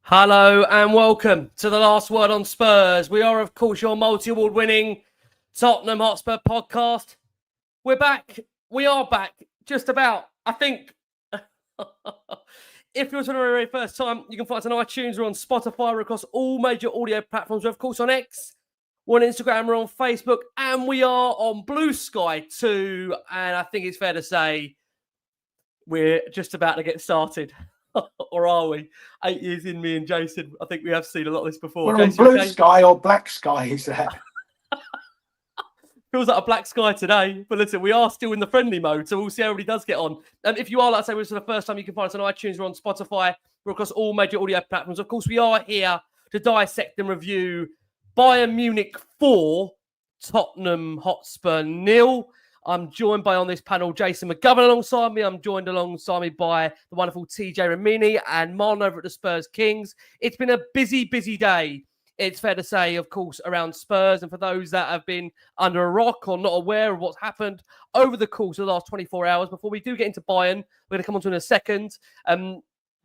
Hello and welcome to the Last Word on Spurs. We are, of course, your multi-award winning Tottenham Hotspur podcast. We're back. We are back. Just about. I think if you're to the very first time, you can find us on iTunes. We're on Spotify. We're across all major audio platforms. We're, of course, on X. We're on Instagram. We're on Facebook. And we are on Blue Sky too. And I think it's fair to say we're just about to get started. Or are we? 8 years in, me and Jason. I think we have seen a lot of this before. We're Jason, on Blue Sky or Black Sky, is that? Feels like a black sky today. But listen, we are still in the friendly mode, so we'll see how everybody does get on. If you are, like I say, this is the first time, you can find us on iTunes. We're on Spotify. We're across all major audio platforms. Of course, we are here to dissect and review Bayern Munich 4, Tottenham Hotspur 0. I'm joined by, on this panel, Jason McGovern alongside me. I'm joined alongside me by the wonderful TJ Ramini and Marlon over at the Spurs Kings. It's been a busy, busy day, it's fair to say, of course, around Spurs. And for those that have been under a rock or not aware of what's happened over the course of the last 24 hours, before we do get into Bayern, we're going to come on to in a second.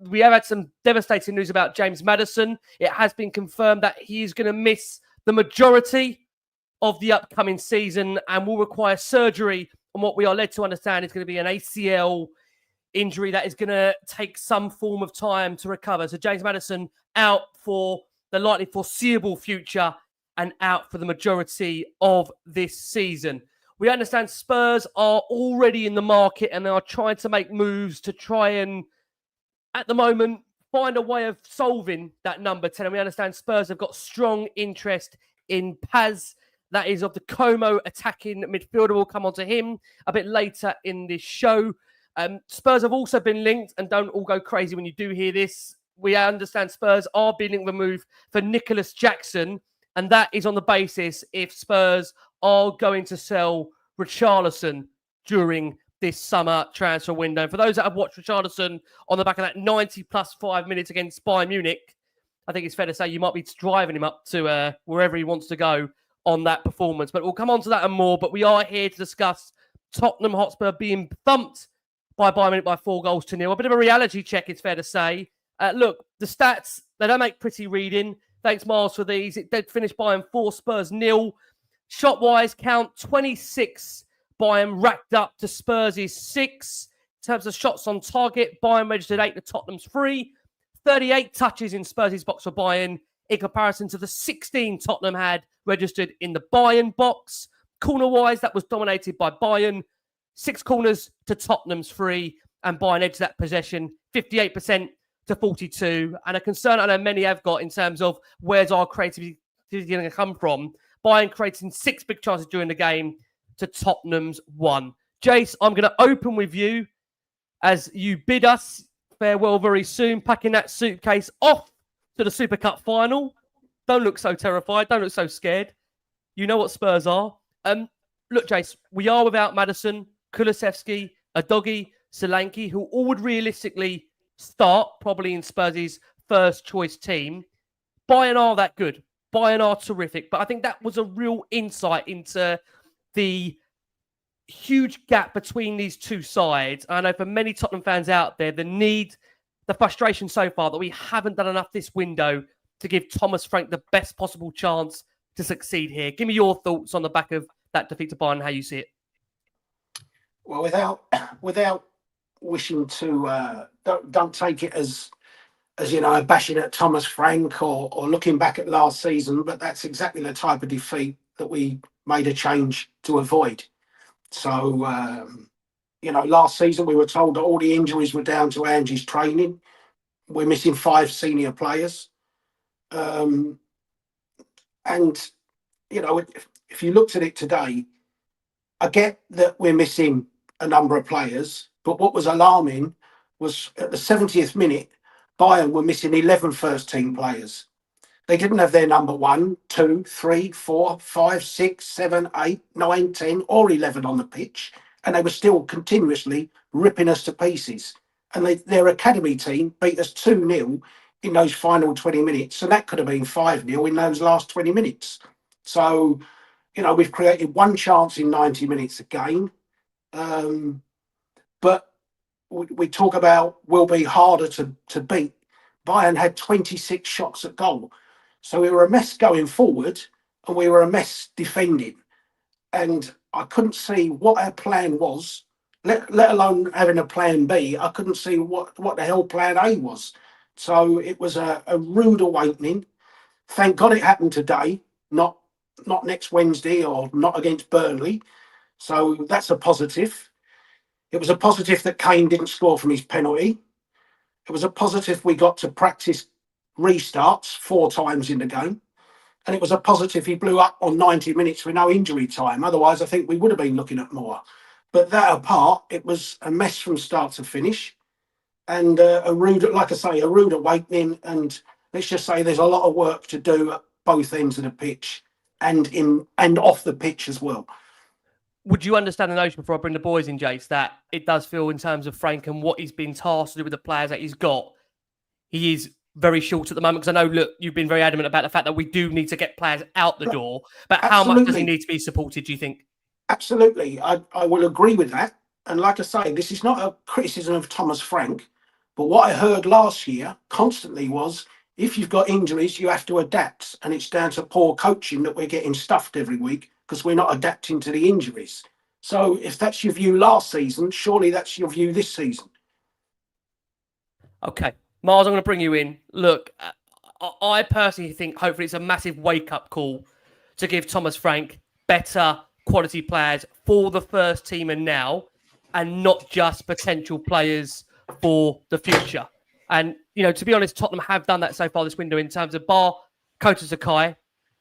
We have had some devastating news about James Maddison. It has been confirmed that he is going to miss the majority of the upcoming season and will require surgery on what we are led to understand is going to be an ACL injury that is going to take some form of time to recover. So James Maddison out for the likely foreseeable future and out for the majority of this season. We understand Spurs are already in the market and they are trying to make moves to try and, at the moment, find a way of solving that number 10. And we understand Spurs have got strong interest in Paz. That is of the Como attacking midfielder. We'll come on to him a bit later in this show. Spurs have also been linked, and don't all go crazy when you do hear this. We understand Spurs are being linked with a move for Nicholas Jackson, and that is on the basis if Spurs are going to sell Richarlison during this summer transfer window. And for those that have watched Richarlison on the back of that 90 plus 5 minutes against Bayern Munich, I think it's fair to say you might be driving him up to wherever he wants to go on that performance. But we'll come on to that and more. But we are here to discuss Tottenham Hotspur being thumped by Bayern Munich by 4-0. A bit of a reality check, it's fair to say. Look, the stats, they don't make pretty reading. Thanks, Miles, for these. It did finish Bayern 4, Spurs 0. Shot-wise, count 26 Bayern racked up to Spurs' 6. In terms of shots on target, Bayern registered 8 to Tottenham's 3. 38 touches in Spurs' box for Bayern in comparison to the 16 Tottenham had registered in the Bayern box. Corner-wise, that was dominated by Bayern. 6 corners to Tottenham's 3, and Bayern edged that possession 58% to 42. And a concern I know many have got in terms of where's our creativity going to come from. Bayern creating 6 big chances during the game to Tottenham's 1. Jace, I'm going to open with you as you bid us farewell very soon, packing that suitcase off to the Super Cup final. Don't look so terrified. Don't look so scared. You know what Spurs are. Look, Jace, we are without Maddison, Kulusevski, Udogie, Solanke, who all would realistically start probably in Spurs' first choice team. Bayern are that good. Bayern are terrific. But I think that was a real insight into the huge gap between these two sides. I know for many Tottenham fans out there, the frustration so far that we haven't done enough this window to give Thomas Frank the best possible chance to succeed here. Give me your thoughts on the back of that defeat to Bayern and how you see it. Well, without wishing to, don't take it as you know, bashing at Thomas Frank or looking back at last season, but that's exactly the type of defeat that we made a change to avoid. So, you know, last season we were told that all the injuries were down to Angie's training. We're missing 5 senior players. And, you know, if you looked at it today, I get that we're missing a number of players, but what was alarming was at the 70th minute, Bayern were missing 11 first-team players. They didn't have their number 1, 2, 3, 4, 5, 6, 7, 8, 9, 10 or 11 on the pitch, and they were still continuously ripping us to pieces. And their academy team beat us 2-0 in those final 20 minutes, and that could have been 5-0 in those last 20 minutes. So, you know, we've created 1 chance in 90 minutes a game. But we talk about will be harder to beat. Bayern had 26 shots at goal. So we were a mess going forward and we were a mess defending. And I couldn't see what our plan was, let alone having a plan B. I couldn't see what the hell plan A was. So it was a rude awakening. Thank God it happened today, not next Wednesday or not against Burnley. So that's a positive. It was a positive that Kane didn't score from his penalty. It was a positive we got to practice restarts 4 times in the game. And it was a positive he blew up on 90 minutes with no injury time. Otherwise, I think we would have been looking at more. But that apart, it was a mess from start to finish. And a rude awakening. And let's just say there's a lot of work to do at both ends of the pitch and off the pitch as well. Would you understand the notion, before I bring the boys in, Jace, that it does feel, in terms of Frank and what he's been tasked to do with the players that he's got, he is very short at the moment? Because I know, look, you've been very adamant about the fact that we do need to get players out the door, but how much does he need to be supported, do you think? Absolutely. I will agree with that. And like I say, this is not a criticism of Thomas Frank, but what I heard last year constantly was, if you've got injuries, you have to adapt. And it's down to poor coaching that we're getting stuffed every week because we're not adapting to the injuries. So if that's your view last season, surely that's your view this season. Okay. Mars, I'm going to bring you in. Look, I personally think hopefully it's a massive wake-up call to give Thomas Frank better quality players for the first team and now, and not just potential players for the future. And, you know, to be honest, Tottenham have done that so far this window in terms of bar Kusi-Asare,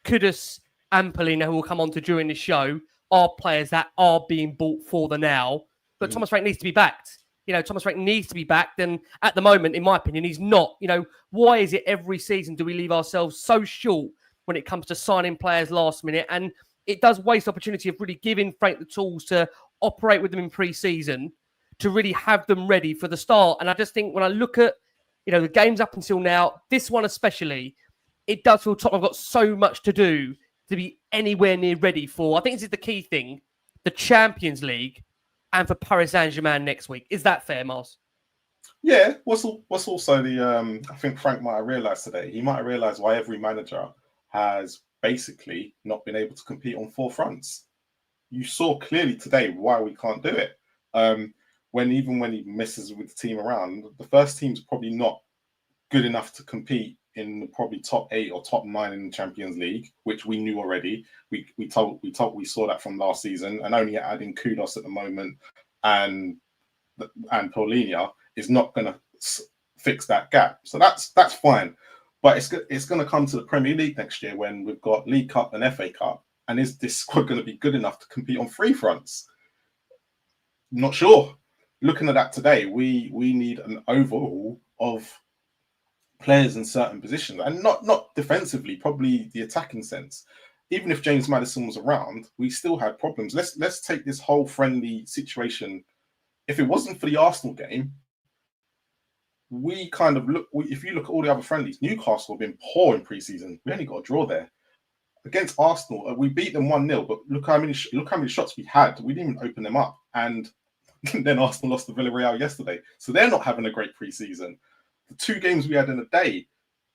Kudus and Palhinha, who will come on to during the show, are players that are being bought for the now. But Thomas Frank needs to be backed. You know, Thomas Frank needs to be backed. And at the moment, in my opinion, he's not. You know, why is it every season do we leave ourselves so short when it comes to signing players last minute? And it does waste opportunity of really giving Frank the tools to operate with them in pre-season, to really have them ready for the start. And I just think when I look at, you know, the games up until now, this one especially, it does feel Tottenham have got so much to do to be anywhere near ready for, I think this is the key thing, the Champions League and for Paris Saint-Germain next week. Is that fair, Mars? Yeah. What's also the, I think Frank might have realised today, he might have realised why every manager has basically not been able to compete on 4 fronts. You saw clearly today why we can't do it. When he messes with the team around, the first team's probably not good enough to compete in probably top 8 or top 9 in the Champions League, which we knew already. We saw that from last season, and only adding Kudus at the moment and Palhinha is not going to fix that gap. So that's fine, but it's going to come to the Premier League next year when we've got League Cup and FA Cup, and is this squad going to be good enough to compete on 3 fronts? Not sure. Looking at that today, we need an overhaul of players in certain positions, and not defensively, probably the attacking sense. Even if James Maddison was around, we still had problems. Let's take this whole friendly situation. If it wasn't for the Arsenal game, we kind of if you look at all the other friendlies, Newcastle have been poor in pre-season. We only got a draw there. Against Arsenal, we beat them 1-0, but look how many shots we had. We didn't even open them up. And then Arsenal lost to Villarreal yesterday. So they're not having a great pre-season. The 2 games we had in a day,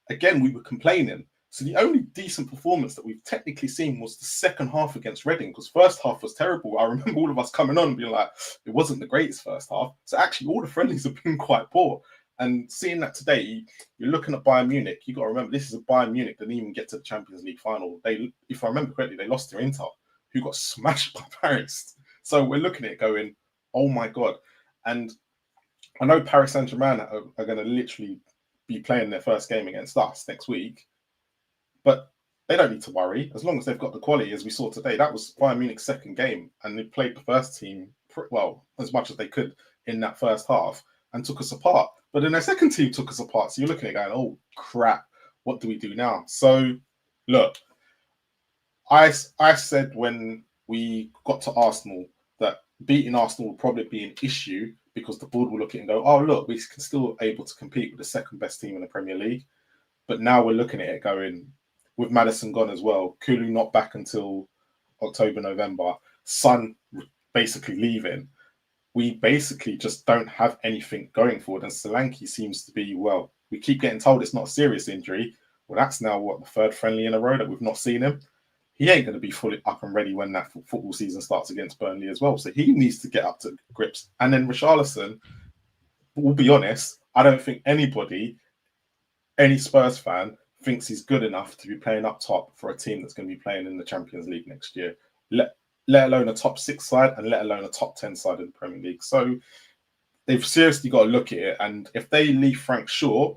again, we were complaining. So the only decent performance that we've technically seen was the second half against Reading, because first half was terrible. I remember all of us coming on and being like, it wasn't the greatest first half. So actually, all the friendlies have been quite poor. And seeing that today, you're looking at Bayern Munich. You got to remember, this is a Bayern Munich that didn't even get to the Champions League final. If I remember correctly, they lost to Inter, who got smashed by Paris. So we're looking at it going, oh my God. And I know Paris Saint-Germain are going to literally be playing their first game against us next week, but they don't need to worry as long as they've got the quality. As we saw today, that was Bayern Munich's second game, and they played the first team well as much as they could in that first half and took us apart. But then their second team took us apart. So you're looking at it going, oh crap, what do we do now? So look, I said when we got to Arsenal that beating Arsenal would probably be an issue, because the board will look at it and go, oh, look, we can still able to compete with the second best team in the Premier League. But now we're looking at it going, with Maddison gone as well, Kulu not back until October, November, Son basically leaving, we basically just don't have anything going forward. And Solanke seems to be, well, We keep getting told it's not a serious injury. Well, that's now the third friendly in a row that we've not seen him. He ain't going to be fully up and ready when that football season starts against Burnley as well. So he needs to get up to grips. And then Richarlison, we'll be honest, I don't think any Spurs fan thinks he's good enough to be playing up top for a team that's going to be playing in the Champions League next year, let alone a top 6 side and let alone a top 10 side in the Premier League. So they've seriously got to look at it. And if they leave Frank short,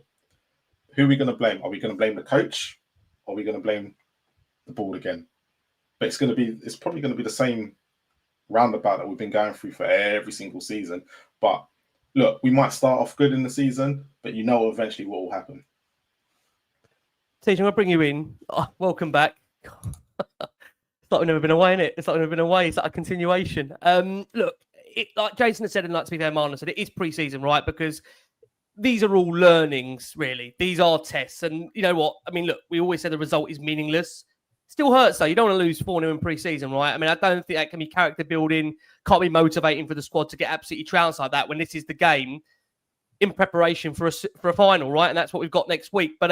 who are we going to blame? Are we going to blame the coach? Or are we going to blame the board again? But it's probably going to be the same roundabout that we've been going through for every single season. But look, we might start off good in the season, but you know eventually what will happen. Tej, I'm going to bring you in. Oh, welcome back. It's like we've never been away, innit? It's like we've never been away. It's like a continuation. Look, like Jason has said, and like to be fair, Marlon said, it is pre-season, right? Because these are all learnings, really. These are tests. And you know what? I mean, look, we always say the result is meaningless. Still hurts, though. You don't want to lose 4-0 in pre-season, right? I mean, I don't think that can be character building, can't be motivating for the squad to get absolutely trounced like that when this is the game in preparation for a final, right? And that's what we've got next week. But,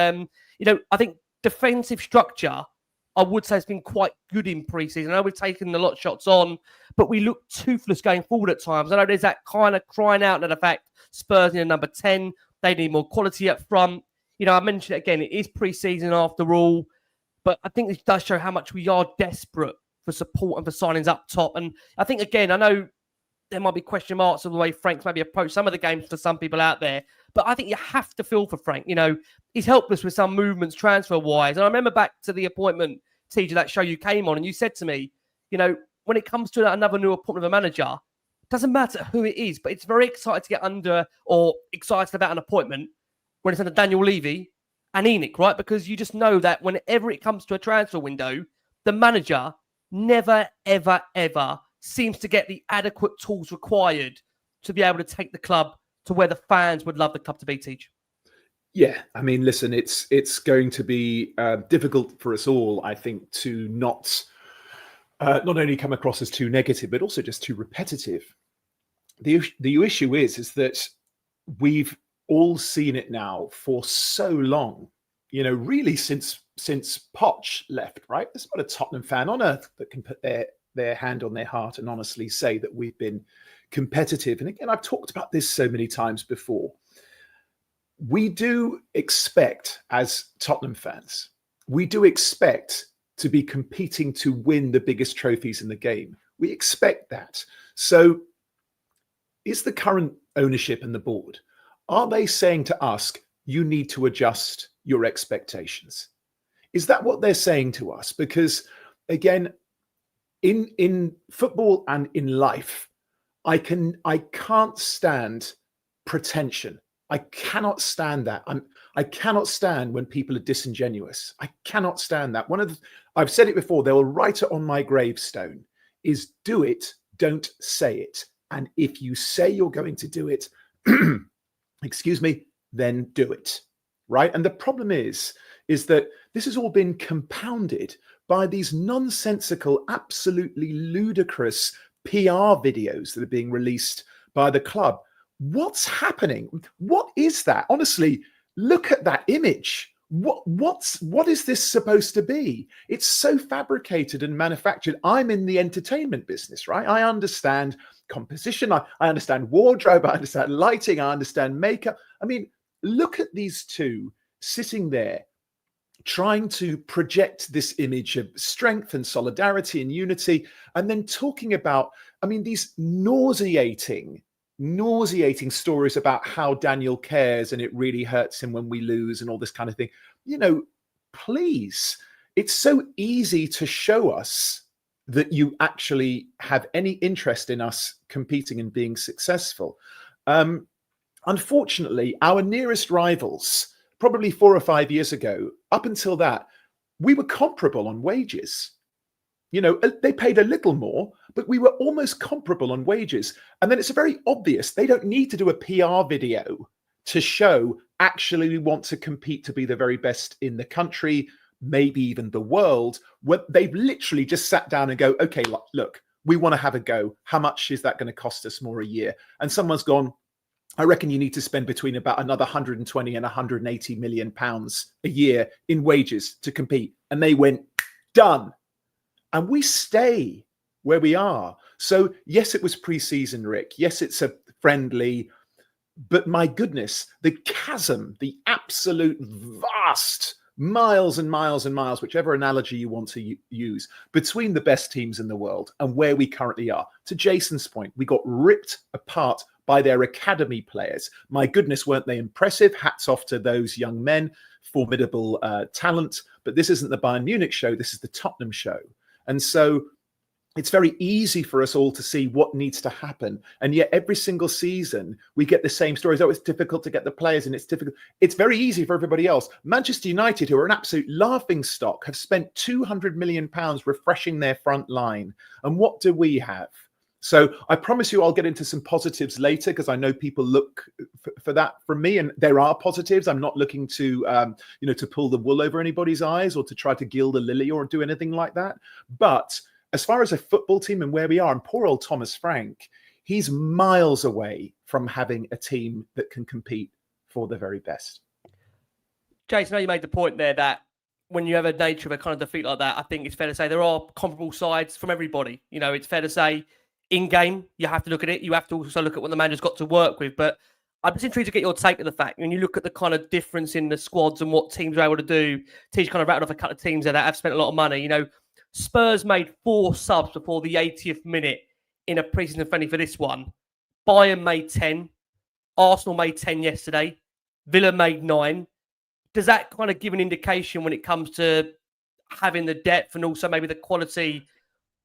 you know, I think defensive structure, I would say, has been quite good in pre-season. I know we've taken a lot of shots on, but we look toothless going forward at times. I know there's that kind of crying out at the fact Spurs need a number 10. They need more quality up front. You know, I mentioned it again. It is pre-season after all. But I think this does show how much we are desperate for support and for signings up top. And I think, again, I know there might be question marks of the way Frank's maybe approached some of the games for some people out there. But I think you have to feel for Frank. You know, he's helped us with some movements transfer-wise. And I remember back to the appointment, TJ, that show you came on, and you said to me, you know, when it comes to another new appointment of a manager, it doesn't matter who it is, but it's very exciting to get under or excited about an appointment when it's under Daniel Levy and Enoch, right? Because you just know that whenever it comes to a transfer window, the manager never, ever, ever seems to get the adequate tools required to be able to take the club to where the fans would love the club to be, Teach. Yeah, I mean, listen, it's going to be difficult for us all, I think, to not only come across as too negative, but also just too repetitive. The issue is that we've all seen it now for so long, you know, really since Poch left, right? There's not a Tottenham fan on earth that can put their hand on their heart and honestly say that we've been competitive. And again, I've talked about this so many times before. We do expect, as Tottenham fans, we do expect to be competing to win the biggest trophies in the game. We expect that. So is the current ownership and the board, are they saying to us, you need to adjust your expectations? Is that what they're saying to us? Because again, in football and in life, I can't stand pretension. I cannot stand that. I cannot stand when people are disingenuous. I cannot stand that. I've said it before, they will write it on my gravestone, is do it, don't say it. And if you say you're going to do it, excuse me, then do it, right? And the problem is that this has all been compounded by these nonsensical, absolutely ludicrous PR videos that are being released by the club. What's happening? What is that? Honestly, look at that image. What is this supposed to be? It's so fabricated and manufactured. I'm in the entertainment business, right? I understand composition. I understand wardrobe. I understand lighting. I understand makeup. I mean, look at these two sitting there trying to project this image of strength and solidarity and unity, and then talking about, I mean, these nauseating stories about how Daniel cares and it really hurts him when we lose and all this kind of thing. You know, please, it's so easy to show us that you actually have any interest in us competing and being successful. Unfortunately, our nearest rivals, probably 4 or 5 years ago, up until that, we were comparable on wages. You know, they paid a little more, but we were almost comparable on wages. And then it's very obvious they don't need to do a PR video to show actually we want to compete to be the very best in the country, maybe even the world. Where they've literally just sat down and go, okay, look, we want to have a go. How much is that going to cost us more a year? And someone's gone, I reckon you need to spend between about another 120 and 180 million pounds a year in wages to compete. And they went, done. And we stay where we are. So yes, it was pre-season, Rick. Yes, it's a friendly, but my goodness, the chasm, the absolute vast miles and miles and miles, whichever analogy you want to use, between the best teams in the world and where we currently are. To Jason's point, we got ripped apart by their academy players. My goodness, weren't they impressive? Hats off to those young men, formidable talent. But this isn't the Bayern Munich show. This is the Tottenham show. And so it's very easy for us all to see what needs to happen. And yet every single season, we get the same stories. Oh, it's difficult to get the players and it's difficult. It's very easy for everybody else. Manchester United, who are an absolute laughing stock, have spent £200 million refreshing their front line. And what do we have? So I promise you I'll get into some positives later, because I know people look for that from me. And there are positives. I'm not looking to, to pull the wool over anybody's eyes or to try to gild a lily or do anything like that. But as far as a football team and where we are, and poor old Thomas Frank, he's miles away from having a team that can compete for the very best. Jason, I know you made the point there that when you have a nature of a kind of defeat like that, I think it's fair to say there are comparable sides from everybody. You know, it's fair to say in game, you have to look at it. You have to also look at what the manager's got to work with. But I'm just intrigued to get your take of the fact when you look at the kind of difference in the squads and what teams are able to do. Teams kind of rattled off a couple of teams there that have spent a lot of money. You know, Spurs made 4 subs before the 80th minute in a pre-season friendly for this one. Bayern made 10. Arsenal made 10 yesterday. Villa made 9. Does that kind of give an indication when it comes to having the depth and also maybe the quality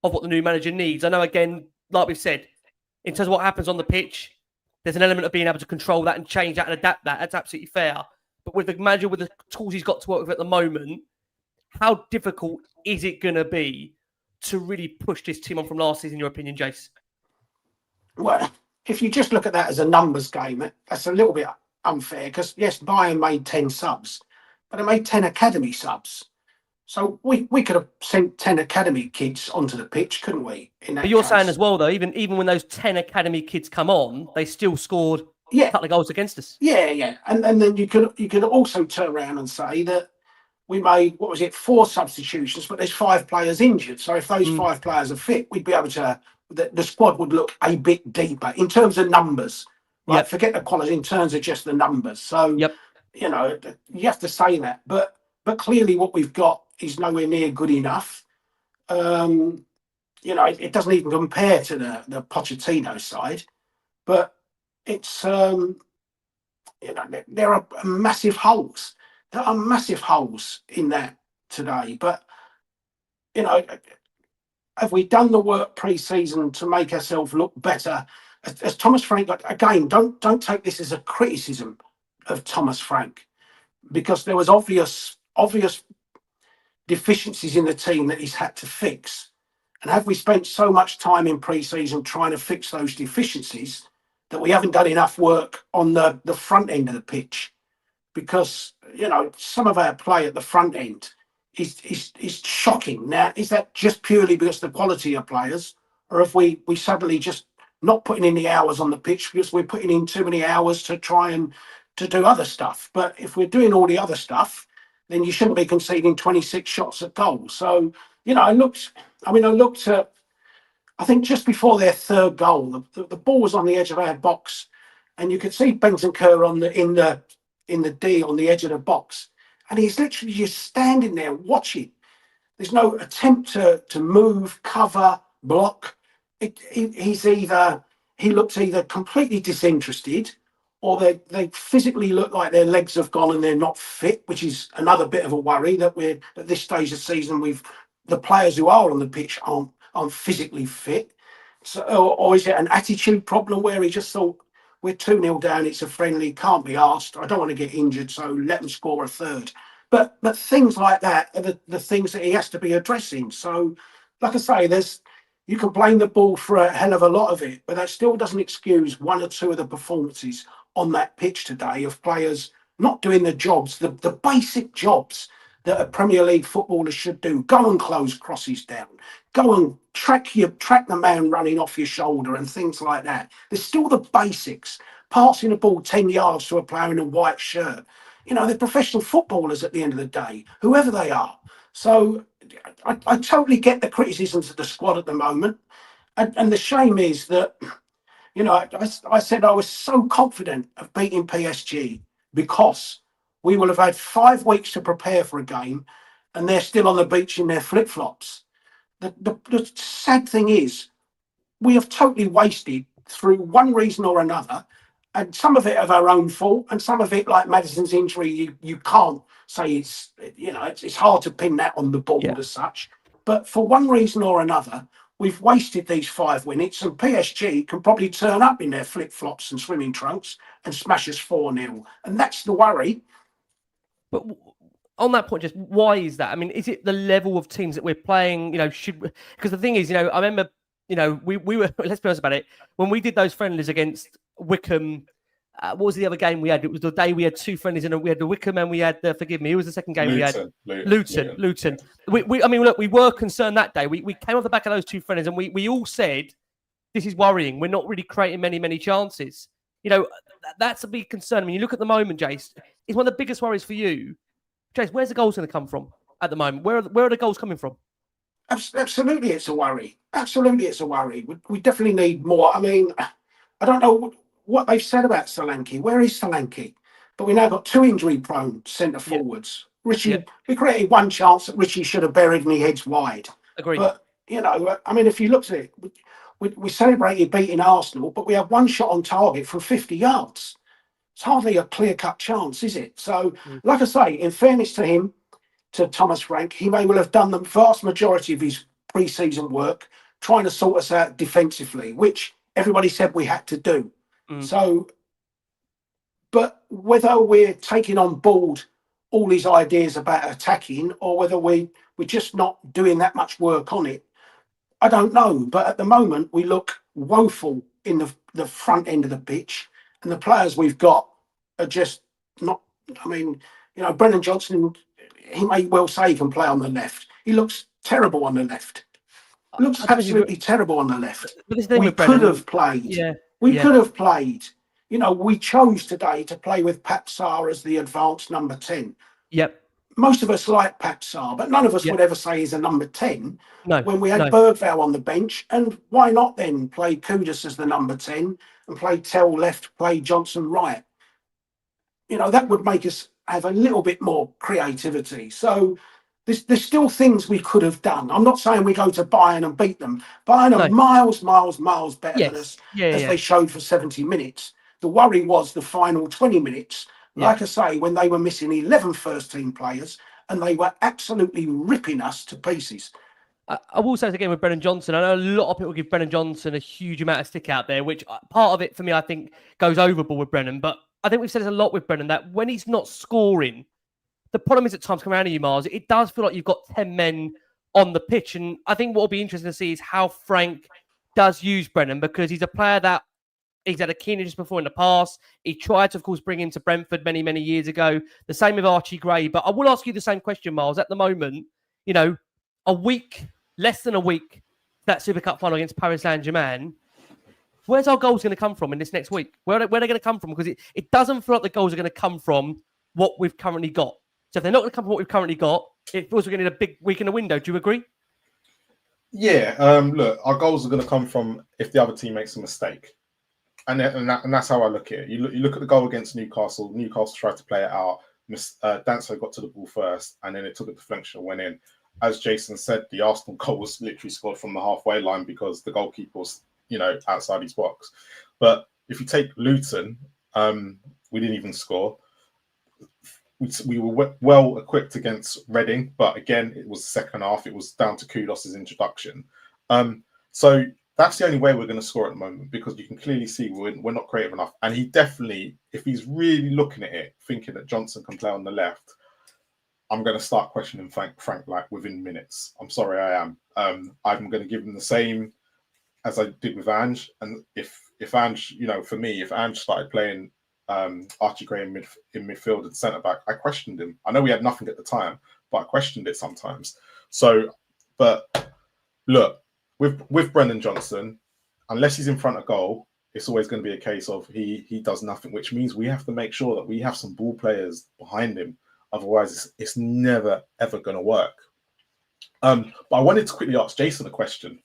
of what the new manager needs? I know, again, like we've said, in terms of what happens on the pitch, there's an element of being able to control that and change that and adapt that. That's absolutely fair. But with the manager, with the tools he's got to work with at the moment, how difficult is it going to be to really push this team on from last season, in your opinion, Jace? Well, if you just look at that as a numbers game, that's a little bit unfair because, yes, Bayern made 10 subs, but they made 10 academy subs. So we could have sent 10 academy kids onto the pitch, couldn't we? But you're saying as well, though, even when those 10 academy kids come on, they still scored a couple of goals against us. Yeah. And then you could also turn around and say that we made, 4 substitutions, but there's 5 players injured. So if those 5 players are fit, we'd be able to, the squad would look a bit deeper in terms of numbers. Right? Yep. Forget the quality in terms of just the numbers. So, you have to say that. But clearly what we've got is nowhere near good enough. It doesn't even compare to the Pochettino side. But it's, there are massive holes. There are massive holes in that today. But, have we done the work pre-season to make ourselves look better? As Thomas Frank, again, don't take this as a criticism of Thomas Frank, because there was obvious deficiencies in the team that he's had to fix. And have we spent so much time in pre-season trying to fix those deficiencies that we haven't done enough work on the front end of the pitch? Because, some of our play at the front end is shocking. Now, is that just purely because of the quality of players, or have we suddenly just not putting in the hours on the pitch because we're putting in too many hours to try and to do other stuff? But if we're doing all the other stuff, then you shouldn't be conceding 26 shots at goal. So, I looked at, I think just before their third goal, the ball was on the edge of our box, and you could see Bentancur in the D on the edge of the box, and he's literally just standing there watching. There's no attempt to move, cover, block. He looks either completely disinterested, or they physically look like their legs have gone and they're not fit, which is another bit of a worry that we're at this stage of the season. The players who are on the pitch aren't physically fit. So, or is it an attitude problem where he just thought, we're 2-0 down, it's a friendly, can't be asked, I don't want to get injured, so let them score a third. But things like that are the things that he has to be addressing. So, like I say, you can blame the ball for a hell of a lot of it, but that still doesn't excuse 1 or 2 of the performances on that pitch today of players not doing the jobs, the basic jobs that a Premier League footballer should do. Go and close crosses down. Go and track the man running off your shoulder and things like that. There's still the basics, passing the ball 10 yards to a player in a white shirt. You know, they're professional footballers at the end of the day, whoever they are. So I totally get the criticisms of the squad at the moment. And the shame is that, you know, I said I was so confident of beating PSG because we will have had 5 weeks to prepare for a game and they're still on the beach in their flip-flops. The sad thing is we have totally wasted, through one reason or another, and some of it of our own fault, and some of it, like Maddison's injury, you can't say it's, you know, it's hard to pin that on the board as such. But for one reason or another, we've wasted these 5 minutes, and PSG can probably turn up in their flip-flops and swimming trunks and smash us 4-0. And that's the worry. But on that point, just why is that? I mean, is it the level of teams that we're playing? You know, because the thing is, you know, I remember, you know, we were, let's be honest about it, when we did those friendlies against Wickham, what was the other game we had? It was the day we had 2 friendlies, and we had the Wickham and we had the, forgive me, who was the second game we had? Luton. I mean, look, we were concerned that day. We came off the back of those 2 friendlies and we all said, this is worrying. We're not really creating many chances. You know, that's a big concern. I mean, you look at the moment, Jace, it's one of the biggest worries for you. Jace, where's the goals going to come from at the moment? Where are the goals coming from? Absolutely, it's a worry. Absolutely, it's a worry. We definitely need more. I mean, I don't know what they've said about Solanke. Where is Solanke? But we now got 2 injury-prone centre forwards. Richie, we created 1 chance that Richie should have buried and he heads wide. Agreed. But, you know, I mean, if you looked at it, we celebrated beating Arsenal, but we had 1 shot on target from 50 yards. It's hardly a clear-cut chance, is it? So, like I say, in fairness to him, to Thomas Frank, he may well have done the vast majority of his pre-season work trying to sort us out defensively, which everybody said we had to do. So, but whether we're taking on board all these ideas about attacking or whether we're just not doing that much work on it, I don't know. But at the moment, we look woeful in the front end of the pitch, and the players we've got are just not. I mean, you know, Brennan Johnson, he may well say he can play on the left. He looks terrible on the left. He looks absolutely terrible on the left. But we could have played. We could have played. You know, we chose today to play with Papsar as the advanced number 10. Yep. Most of us like Papsar, but none of us would ever say he's a number 10 when we had Bergvall on the bench. And why not then play Kudus as the number 10 and play Tell left, play Johnson right? You know, that would make us have a little bit more creativity. So there's still things we could have done. I'm not saying we go to Bayern and beat them. Bayern are miles better than us, as they showed for 70 minutes. The worry was the final 20 minutes, like I say, when they were missing 11 first-team players and they were absolutely ripping us to pieces. I will say this again with Brennan Johnson. I know a lot of people give Brennan Johnson a huge amount of stick out there, which part of it for me, I think, goes overboard with Brennan. But I think we've said this a lot with Brennan, that when he's not scoring, the problem is at times come around to you, Miles, it does feel like you've got 10 men on the pitch. And I think what will be interesting to see is how Frank does use Brennan, because he's a player that he's had a keen interest before in the past. He tried to, of course, bring him to Brentford many years ago. The same with Archie Gray. But I will ask you the same question, Miles. At the moment, you know, less than a week, that Super Cup final against Paris Saint-Germain, where's our goals going to come from in this next week? Where are they going to come from? Because it doesn't feel like the goals are going to come from what we've currently got. So if they're not going to come from what we've currently got, it feels we're going to need a big week in the window. Do you agree? Yeah. Look, our goals are going to come from if the other team makes a mistake. And that's how I look at it. You look at the goal against Newcastle. Newcastle tried to play it out. Danso got to the ball first, and then it took a deflection and went in. As Jason said, the Arsenal goal was literally scored from the halfway line because the goalkeeper was, you know, outside his box. But if you take Luton, we didn't even score. We were well equipped against Reading, but again, it was the second half. It was down to Kudus' introduction. So that's the only way we're going to score at the moment, because you can clearly see we're not creative enough. And he definitely, if he's really looking at it, thinking that Johnson can play on the left, I'm going to start questioning Frank like within minutes. I'm sorry, I am. I'm going to give him the same as I did with Ange. And if Ange, you know, for me, if Ange started playing Archie Gray in midfield and centre back, I questioned him. I know we had nothing at the time, but I questioned it sometimes. So, but look, with Brendan Johnson, unless he's in front of goal, it's always going to be a case of he does nothing, which means we have to make sure that we have some ball players behind him. Otherwise, it's never, ever going to work. But I wanted to quickly ask Jason a question.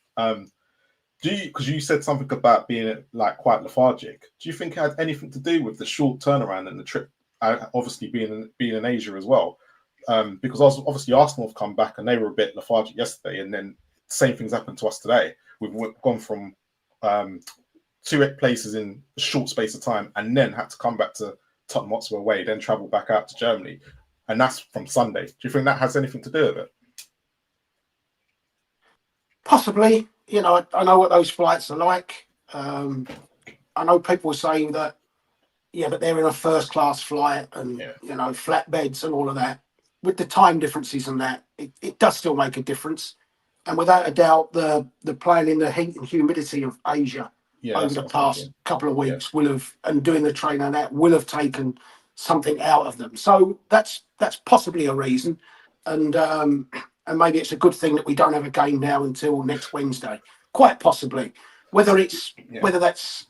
Because you said something about being like quite lethargic. Do you think it had anything to do with the short turnaround and the trip, obviously being in Asia as well? Because obviously Arsenal have come back and they were a bit lethargic yesterday, and then same things happened to us today. We've gone from 2 places in a short space of time, and then had to come back to Tottenham Hotspur away, then travel back out to Germany, and that's from Sunday. Do you think that has anything to do with it? Possibly. You know, I know what those flights are like. I know people saying that, yeah, but they're in a first-class flight and, you know, flatbeds and all of that. With the time differences and that, it does still make a difference. And without a doubt, the playing in the heat and humidity of Asia over the past couple of weeks will have, and doing the training and that will have taken something out of them. So that's possibly a reason. And maybe it's a good thing that we don't have a game now until next Wednesday. Quite possibly. Whether that's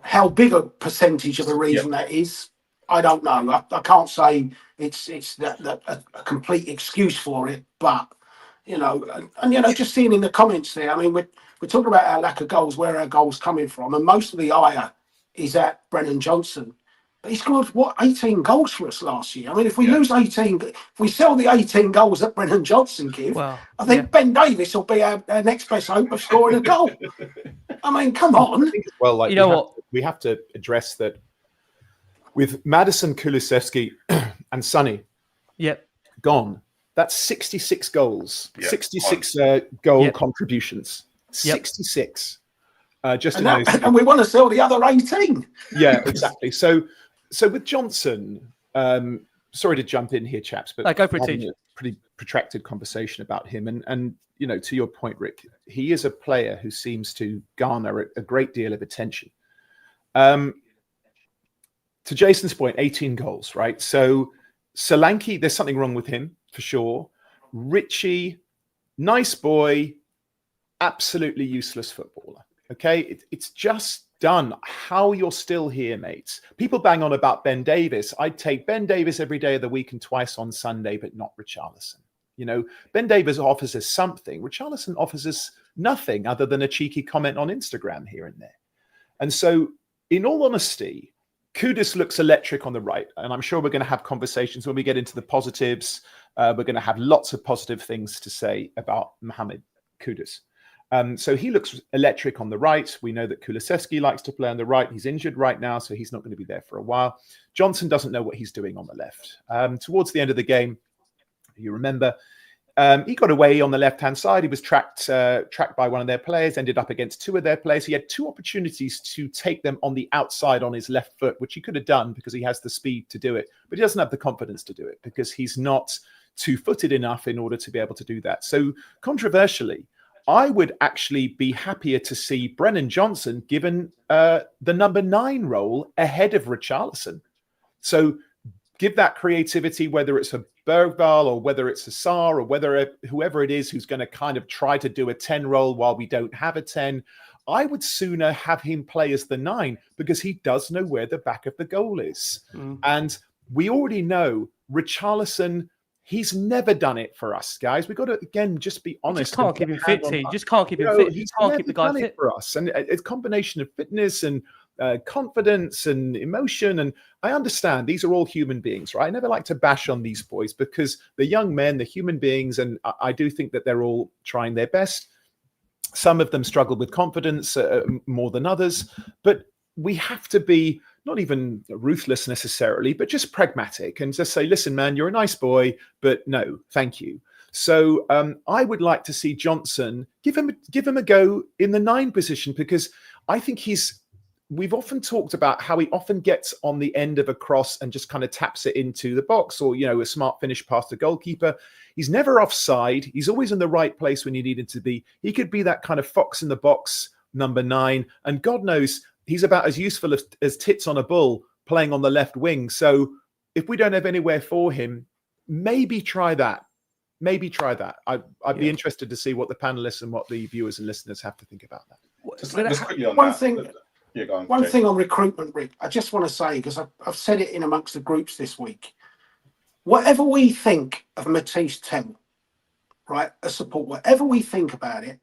how big a percentage of the reason that is, I don't know. I can't say it's a complete excuse for it. But you know, and you know, just seeing in the comments there, I mean, we're talking about our lack of goals, where our goals coming from, and most of the ire is at Brennan Johnson. He scored, 18 goals for us last year. I mean, if we lose 18, if we sell the 18 goals that Brennan Johnson give, I think Ben Davies will be our next best hope of scoring a goal. I mean, come on. Well, like, we have to address that with Maddison, Kulusevski, and Sonny gone. That's 66 goals, 66 goal contributions, 66. And we want to sell the other 18. Yeah, exactly. So with Johnson, sorry to jump in here, chaps, but go for it, a pretty protracted conversation about him. And you know, to your point, Rick, he is a player who seems to garner a great deal of attention. To Jason's point, 18 goals, right? So Solanke, there's something wrong with him for sure. Richie, nice boy, absolutely useless footballer. Okay, it's just done. How you're still here, mates. People bang on about Ben Davies. I'd take Ben Davies every day of the week and twice on Sunday, but not Richarlison. You know, Ben Davies offers us something. Richarlison offers us nothing other than a cheeky comment on Instagram here and there. And so, in all honesty, Kudus looks electric on the right. And I'm sure we're going to have conversations when we get into the positives. We're going to have lots of positive things to say about Mohamed Kudus. So he looks electric on the right. We know that Kulusevski likes to play on the right. He's injured right now, so he's not going to be there for a while. Johnson doesn't know what he's doing on the left. Towards the end of the game, you remember, he got away on the left-hand side. He was tracked by one of their players, ended up against 2 of their players. He had 2 opportunities to take them on the outside on his left foot, which he could have done because he has the speed to do it. But he doesn't have the confidence to do it because he's not two-footed enough in order to be able to do that. So controversially, I would actually be happier to see Brennan Johnson given the number 9 role ahead of Richarlison. So give that creativity, whether it's a Bergvall or whether it's a Sarr or whoever it is who's going to kind of try to do a 10 role while we don't have a 10. I would sooner have him play as the 9 because he does know where the back of the goal is. And we already know Richarlison, he's never done it for us, guys. We've got to, again, just be honest. Just can't keep him fit, team. Just can't keep him fit. He can't keep the guy fit for us. And it's a combination of fitness and confidence and emotion. And I understand these are all human beings, right? I never like to bash on these boys because they're young men, they're human beings. And I do think that they're all trying their best. Some of them struggle with confidence more than others. But we have to be not even ruthless necessarily, but just pragmatic and just say, listen, man, you're a nice boy, but no, thank you. So I would like to see Johnson give him a go in the 9 position because I think we've often talked about how he often gets on the end of a cross and just kind of taps it into the box or, you know, a smart finish past the goalkeeper. He's never offside. He's always in the right place when you need him to be. He could be that kind of fox in the box, number 9. And God knows, he's about as useful as tits on a bull playing on the left wing. So if we don't have anywhere for him, maybe try that. I'd be interested to see what the panelists and what the viewers and listeners have to think about that. Just quickly on one that. thing. Yeah, go on, One Jay. thing on recruitment, Rick, I just want to say, because I've said it in amongst the groups this week, whatever we think of Matisse Tell, right, a support, whatever we think about it,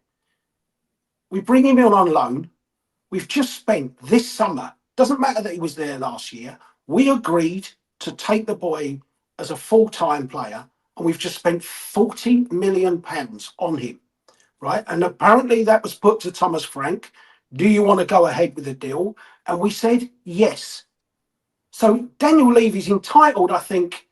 we bring him in on loan. We've just spent this summer, doesn't matter that he was there last year, we agreed to take the boy as a full-time player, and we've just spent £40 million on him, right? And apparently that was put to Thomas Frank. Do you want to go ahead with the deal? And we said yes. So Daniel Levy's entitled, I think.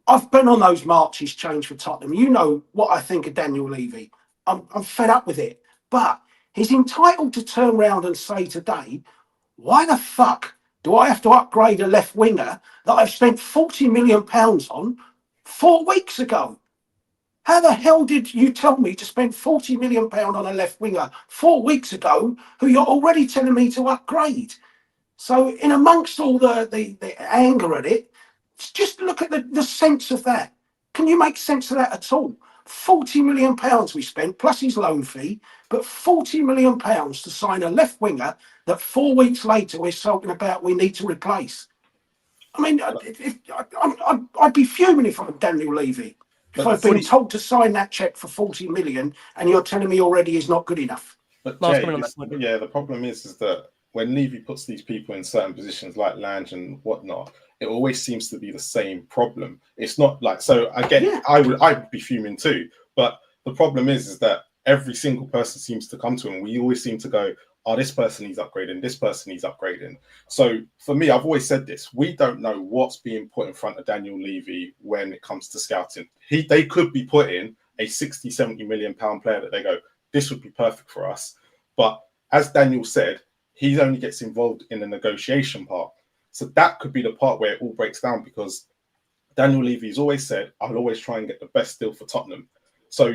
I've been on those marches change for Tottenham. You know what I think of Daniel Levy. I'm fed up with it. But he's entitled to turn around and say today, why the fuck do I have to upgrade a left winger that I've spent £40 million on 4 weeks ago? How the hell did you tell me to spend £40 million on a left winger 4 weeks ago who you're already telling me to upgrade? So in amongst all the anger at it, just look at the sense of that. Can you make sense of that at all? £40 million we spent, plus his loan fee, but £40 million to sign a left winger that 4 weeks later we're talking about we need to replace. I mean, I'd be fuming if I'm Daniel Levy. If I've been told to sign that cheque for 40 million and you're telling me already is not good enough. But Jay, the problem is that when Levy puts these people in certain positions like Lange and whatnot, it always seems to be the same problem. It's not like, so again, I would be fuming too. But the problem is that every single person seems to come to him. We always seem to go, oh, this person needs upgrading, this person needs upgrading. So for me, I've always said this, we don't know what's being put in front of Daniel Levy when it comes to scouting. They could be putting a 60, 70 million pound player that they go, this would be perfect for us. But as Daniel said, he only gets involved in the negotiation part. So that could be the part where it all breaks down, because Daniel Levy's always said, I'll always try and get the best deal for Tottenham. So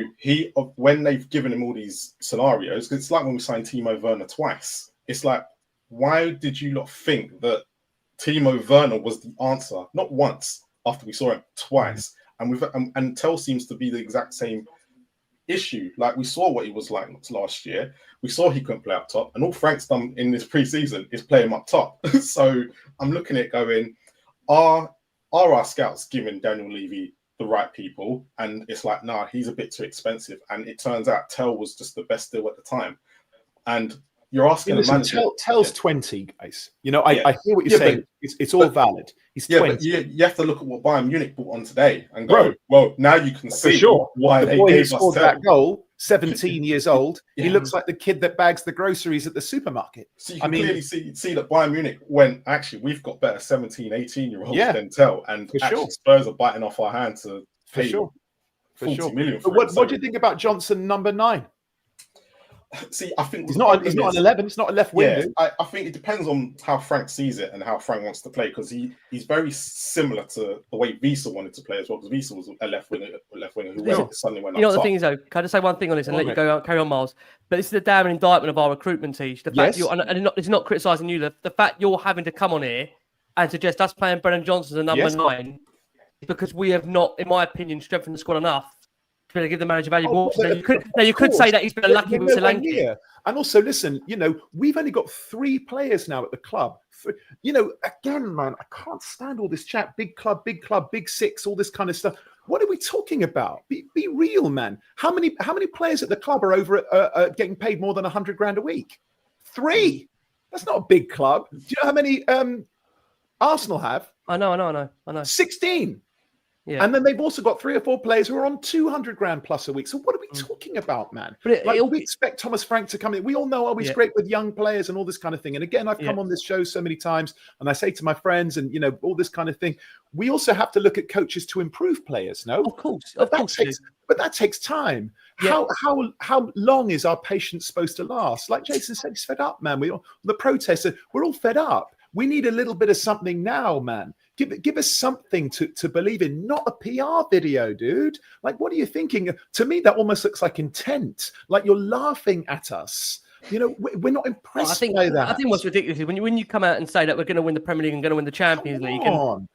when they've given him all these scenarios, it's like when we signed Timo Werner twice. It's like, why did you not think that Timo Werner was the answer? Not once, after we saw him twice. And Tell seems to be the exact same issue. Like, we saw what he was like last year. We saw he couldn't play up top. And all Frank's done in this preseason is play him up top. So I'm looking at it going, are our scouts giving Daniel Levy the right people? And it's like, nah, he's a bit too expensive. And it turns out Tell was just the best deal at the time. And you're asking the manager. Tell's 20, guys. You know, I hear what you're saying. It's all valid. He's 20. But you have to look at what Bayern Munich brought on today and go, well, now you can see why the they boy gave who us scored Tell. that goal, 17 years old. He looks like the kid that bags the groceries at the supermarket. So you can clearly see that Bayern Munich went, actually, we've got better 17, 18-year-olds than Tell. And actually, Spurs are biting off our hand to pay 40 million for What do you think about Johnson, number 9? See, I think he's not an 11. It's not a left wing. I think it depends on how Frank sees it and how Frank wants to play, because he's very similar to the way Wiesel wanted to play as well. Because Wiesel was a left winger who suddenly went up. You know what top. the thing is, though? Can I just say one thing on this and let you go carry on, Miles? But this is a damn indictment of our recruitment team. The fact it's not criticising you. The fact you're having to come on here and suggest us playing Brennan Johnson as a number 9 is because we have not, in my opinion, strengthened the squad enough to give the manager valuable. You could say that he's been lucky with Solanke. And also, listen, you know, we've only got 3 players now at the club. You know, again, man, I can't stand all this chat. Big club, big 6, all this kind of stuff. What are we talking about? Be real, man. How many players at the club are over getting paid more than 100 grand a week? 3. That's not a big club. Do you know how many Arsenal have? I know. 16. Yeah. And then they've also got 3 or 4 players who are on 200 grand plus a week. So what are we talking about, man? But we expect Thomas Frank to come in. We all know he's great with young players and all this kind of thing. And again, I've come on this show so many times and I say to my friends and, you know, all this kind of thing. We also have to look at coaches to improve players, no? Of course. But that takes time. Yeah. How long is our patience supposed to last? Like Jason said, he's fed up, man. The protests, we're all fed up. We need a little bit of something now, man. Give us something to believe in, not a PR video, dude. Like, what are you thinking? To me, that almost looks like intent. Like you're laughing at us. You know, we're not impressed by that. I think what's ridiculous is when you come out and say that we're going to win the Premier League and going to win the Champions League, and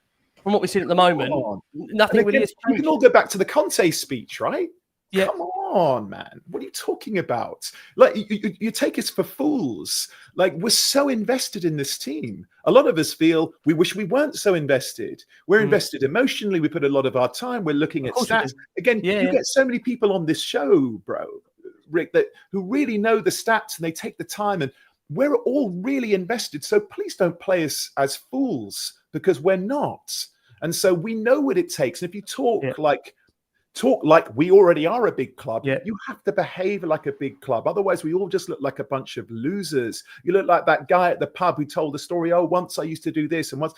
from what we've seen at the moment, nothing really has changed. You can all go back to the Conte speech, right? Yeah. Come on. on, man. What are you talking about? Like, you take us for fools. Like, we're so invested in this team. A lot of us feel we wish we weren't so invested. We're invested emotionally. We put a lot of our time. We're looking at stats. Again, you get so many people on this show, bro, Rick, who really know the stats and they take the time, and we're all really invested. So please don't play us as fools, because we're not. And so we know what it takes. And if you talk like we already are a big club, you have to behave like a big club. Otherwise, we all just look like a bunch of losers. You look like that guy at the pub who told the story, oh, once I used to do this. And once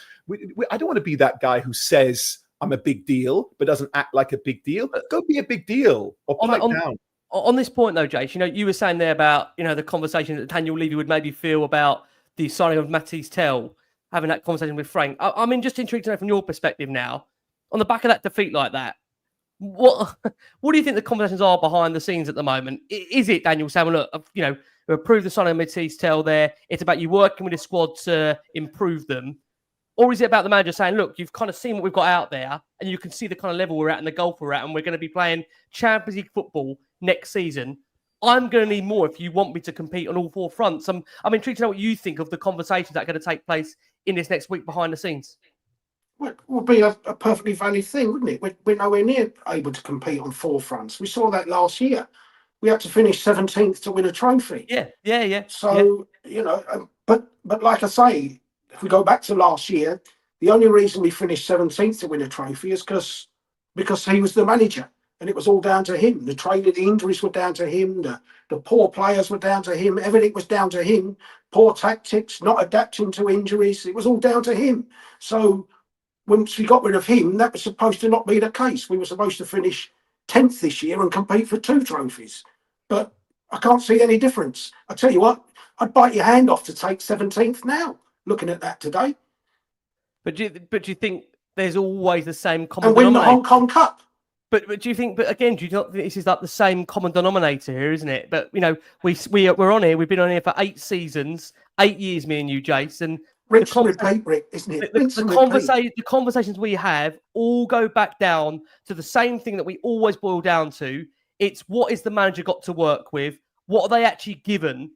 I don't want to be that guy who says I'm a big deal, but doesn't act like a big deal. Go be a big deal or pipe down. On this point, though, Jace, you were saying there about, the conversation that Daniel Levy would maybe feel about the signing of Maddison, having that conversation with Frank. I'm just intrigued to know from your perspective now, on the back of that defeat like that, what do you think the conversations are behind the scenes at the moment? Is it Daniel saying, well, look, we approved the signing of Maddison there. It's about you working with the squad to improve them. Or is it about the manager saying, look, you've kind of seen what we've got out there and you can see the kind of level we're at and the goal we're at, and we're going to be playing Champions League football next season. I'm going to need more if you want me to compete on all four fronts. I'm intrigued to know what you think of the conversations that are going to take place in this next week behind the scenes. Well, it would be a perfectly valid thing, wouldn't it? We're nowhere near able to compete on four fronts. We saw that last year. We had to finish 17th to win a trophy. Yeah. So, but like I say, if we go back to last year, the only reason we finished 17th to win a trophy is because he was the manager. And it was all down to him. The training, the injuries were down to him. The poor players were down to him. Everything was down to him. Poor tactics, not adapting to injuries. It was all down to him. So once we got rid of him, that was supposed to not be the case. We were supposed to finish 10th this year and compete for 2 trophies. But I can't see any difference. I tell you what, I'd bite your hand off to take 17th now, looking at that today. But do you think there's always the same common and win denominator? the Hong Kong Cup. But do you think? But again, do you not think this is like the same common denominator here, isn't it? But we're on here. We've been on here for 8 seasons, 8 years. Me and you, Jason. Rick, isn't it? The conversations we have all go back down to the same thing that we always boil down to. It's what is the manager got to work with? What are they actually given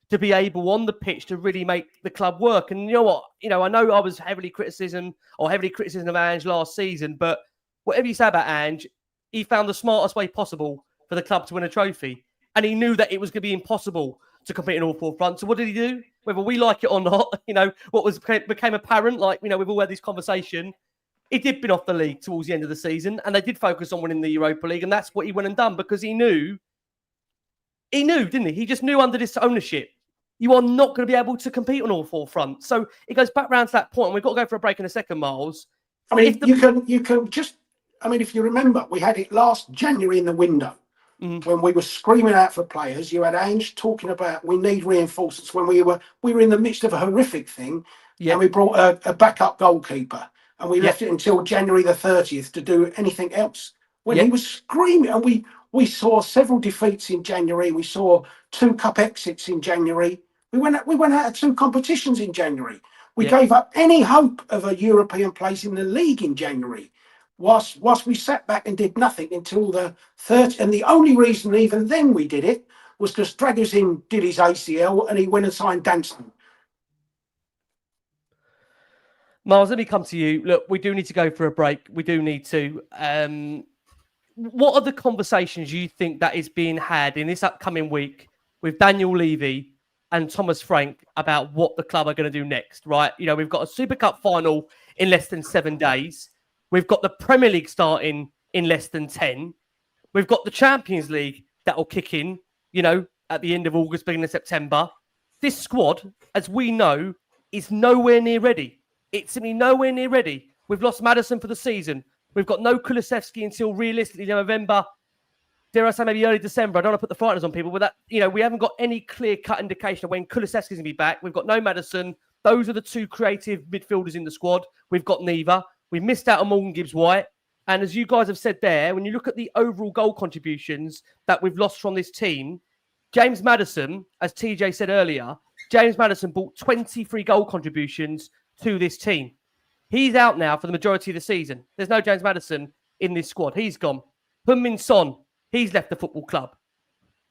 to be able on the pitch to really make the club work? And you know what? I know I was heavily criticism of Ange last season, but whatever you say about Ange, he found the smartest way possible for the club to win a trophy. And he knew that it was going to be impossible to compete in all four fronts. So what did he do? Whether we like it or not, what became apparent, we've all had this conversation, he did bin off the league towards the end of the season, and they did focus on winning the Europa League, and that's what he went and done, because he knew, didn't he? He just knew under this ownership, you are not going to be able to compete on all four fronts. So it goes back round to that point, and we've got to go for a break in a second, Miles. I mean, you can just... I mean, if you remember, we had it last January in the window when we were screaming out for players. You had Ange talking about we need reinforcements when we were in the midst of a horrific thing, and we brought a backup goalkeeper, and we left it until January the 30th to do anything else. When he was screaming, and we saw several defeats in January. We saw 2 cup exits in January. We went out of 2 competitions in January. We gave up any hope of a European place in the league in January. Whilst we sat back and did nothing until the 30th, and the only reason even then we did it was because Dragusin did his ACL and he went and signed Danson. Miles, let me come to you. Look, we do need to go for a break. We do need to. What are the conversations you think that is being had in this upcoming week with Daniel Levy and Thomas Frank about what the club are going to do next, right? We've got a Super Cup final in less than 7 days. We've got the Premier League starting in less than 10. We've got the Champions League that will kick in, at the end of August, beginning of September. This squad, as we know, is nowhere near ready. It's simply nowhere near ready. We've lost Maddison for the season. We've got no Kulusevski until realistically November, dare I say maybe early December. I don't want to put the frighteners on people, but that, we haven't got any clear-cut indication of when Kulusevski's going to be back. We've got no Maddison. Those are the 2 creative midfielders in the squad. We've got neither. We missed out on Morgan Gibbs-White. And as you guys have said there, when you look at the overall goal contributions that we've lost from this team, James Maddison, as TJ said earlier, James Maddison brought 23 goal contributions to this team. He's out now for the majority of the season. There's no James Maddison in this squad. He's gone. Heung-min Son, He's left the football club.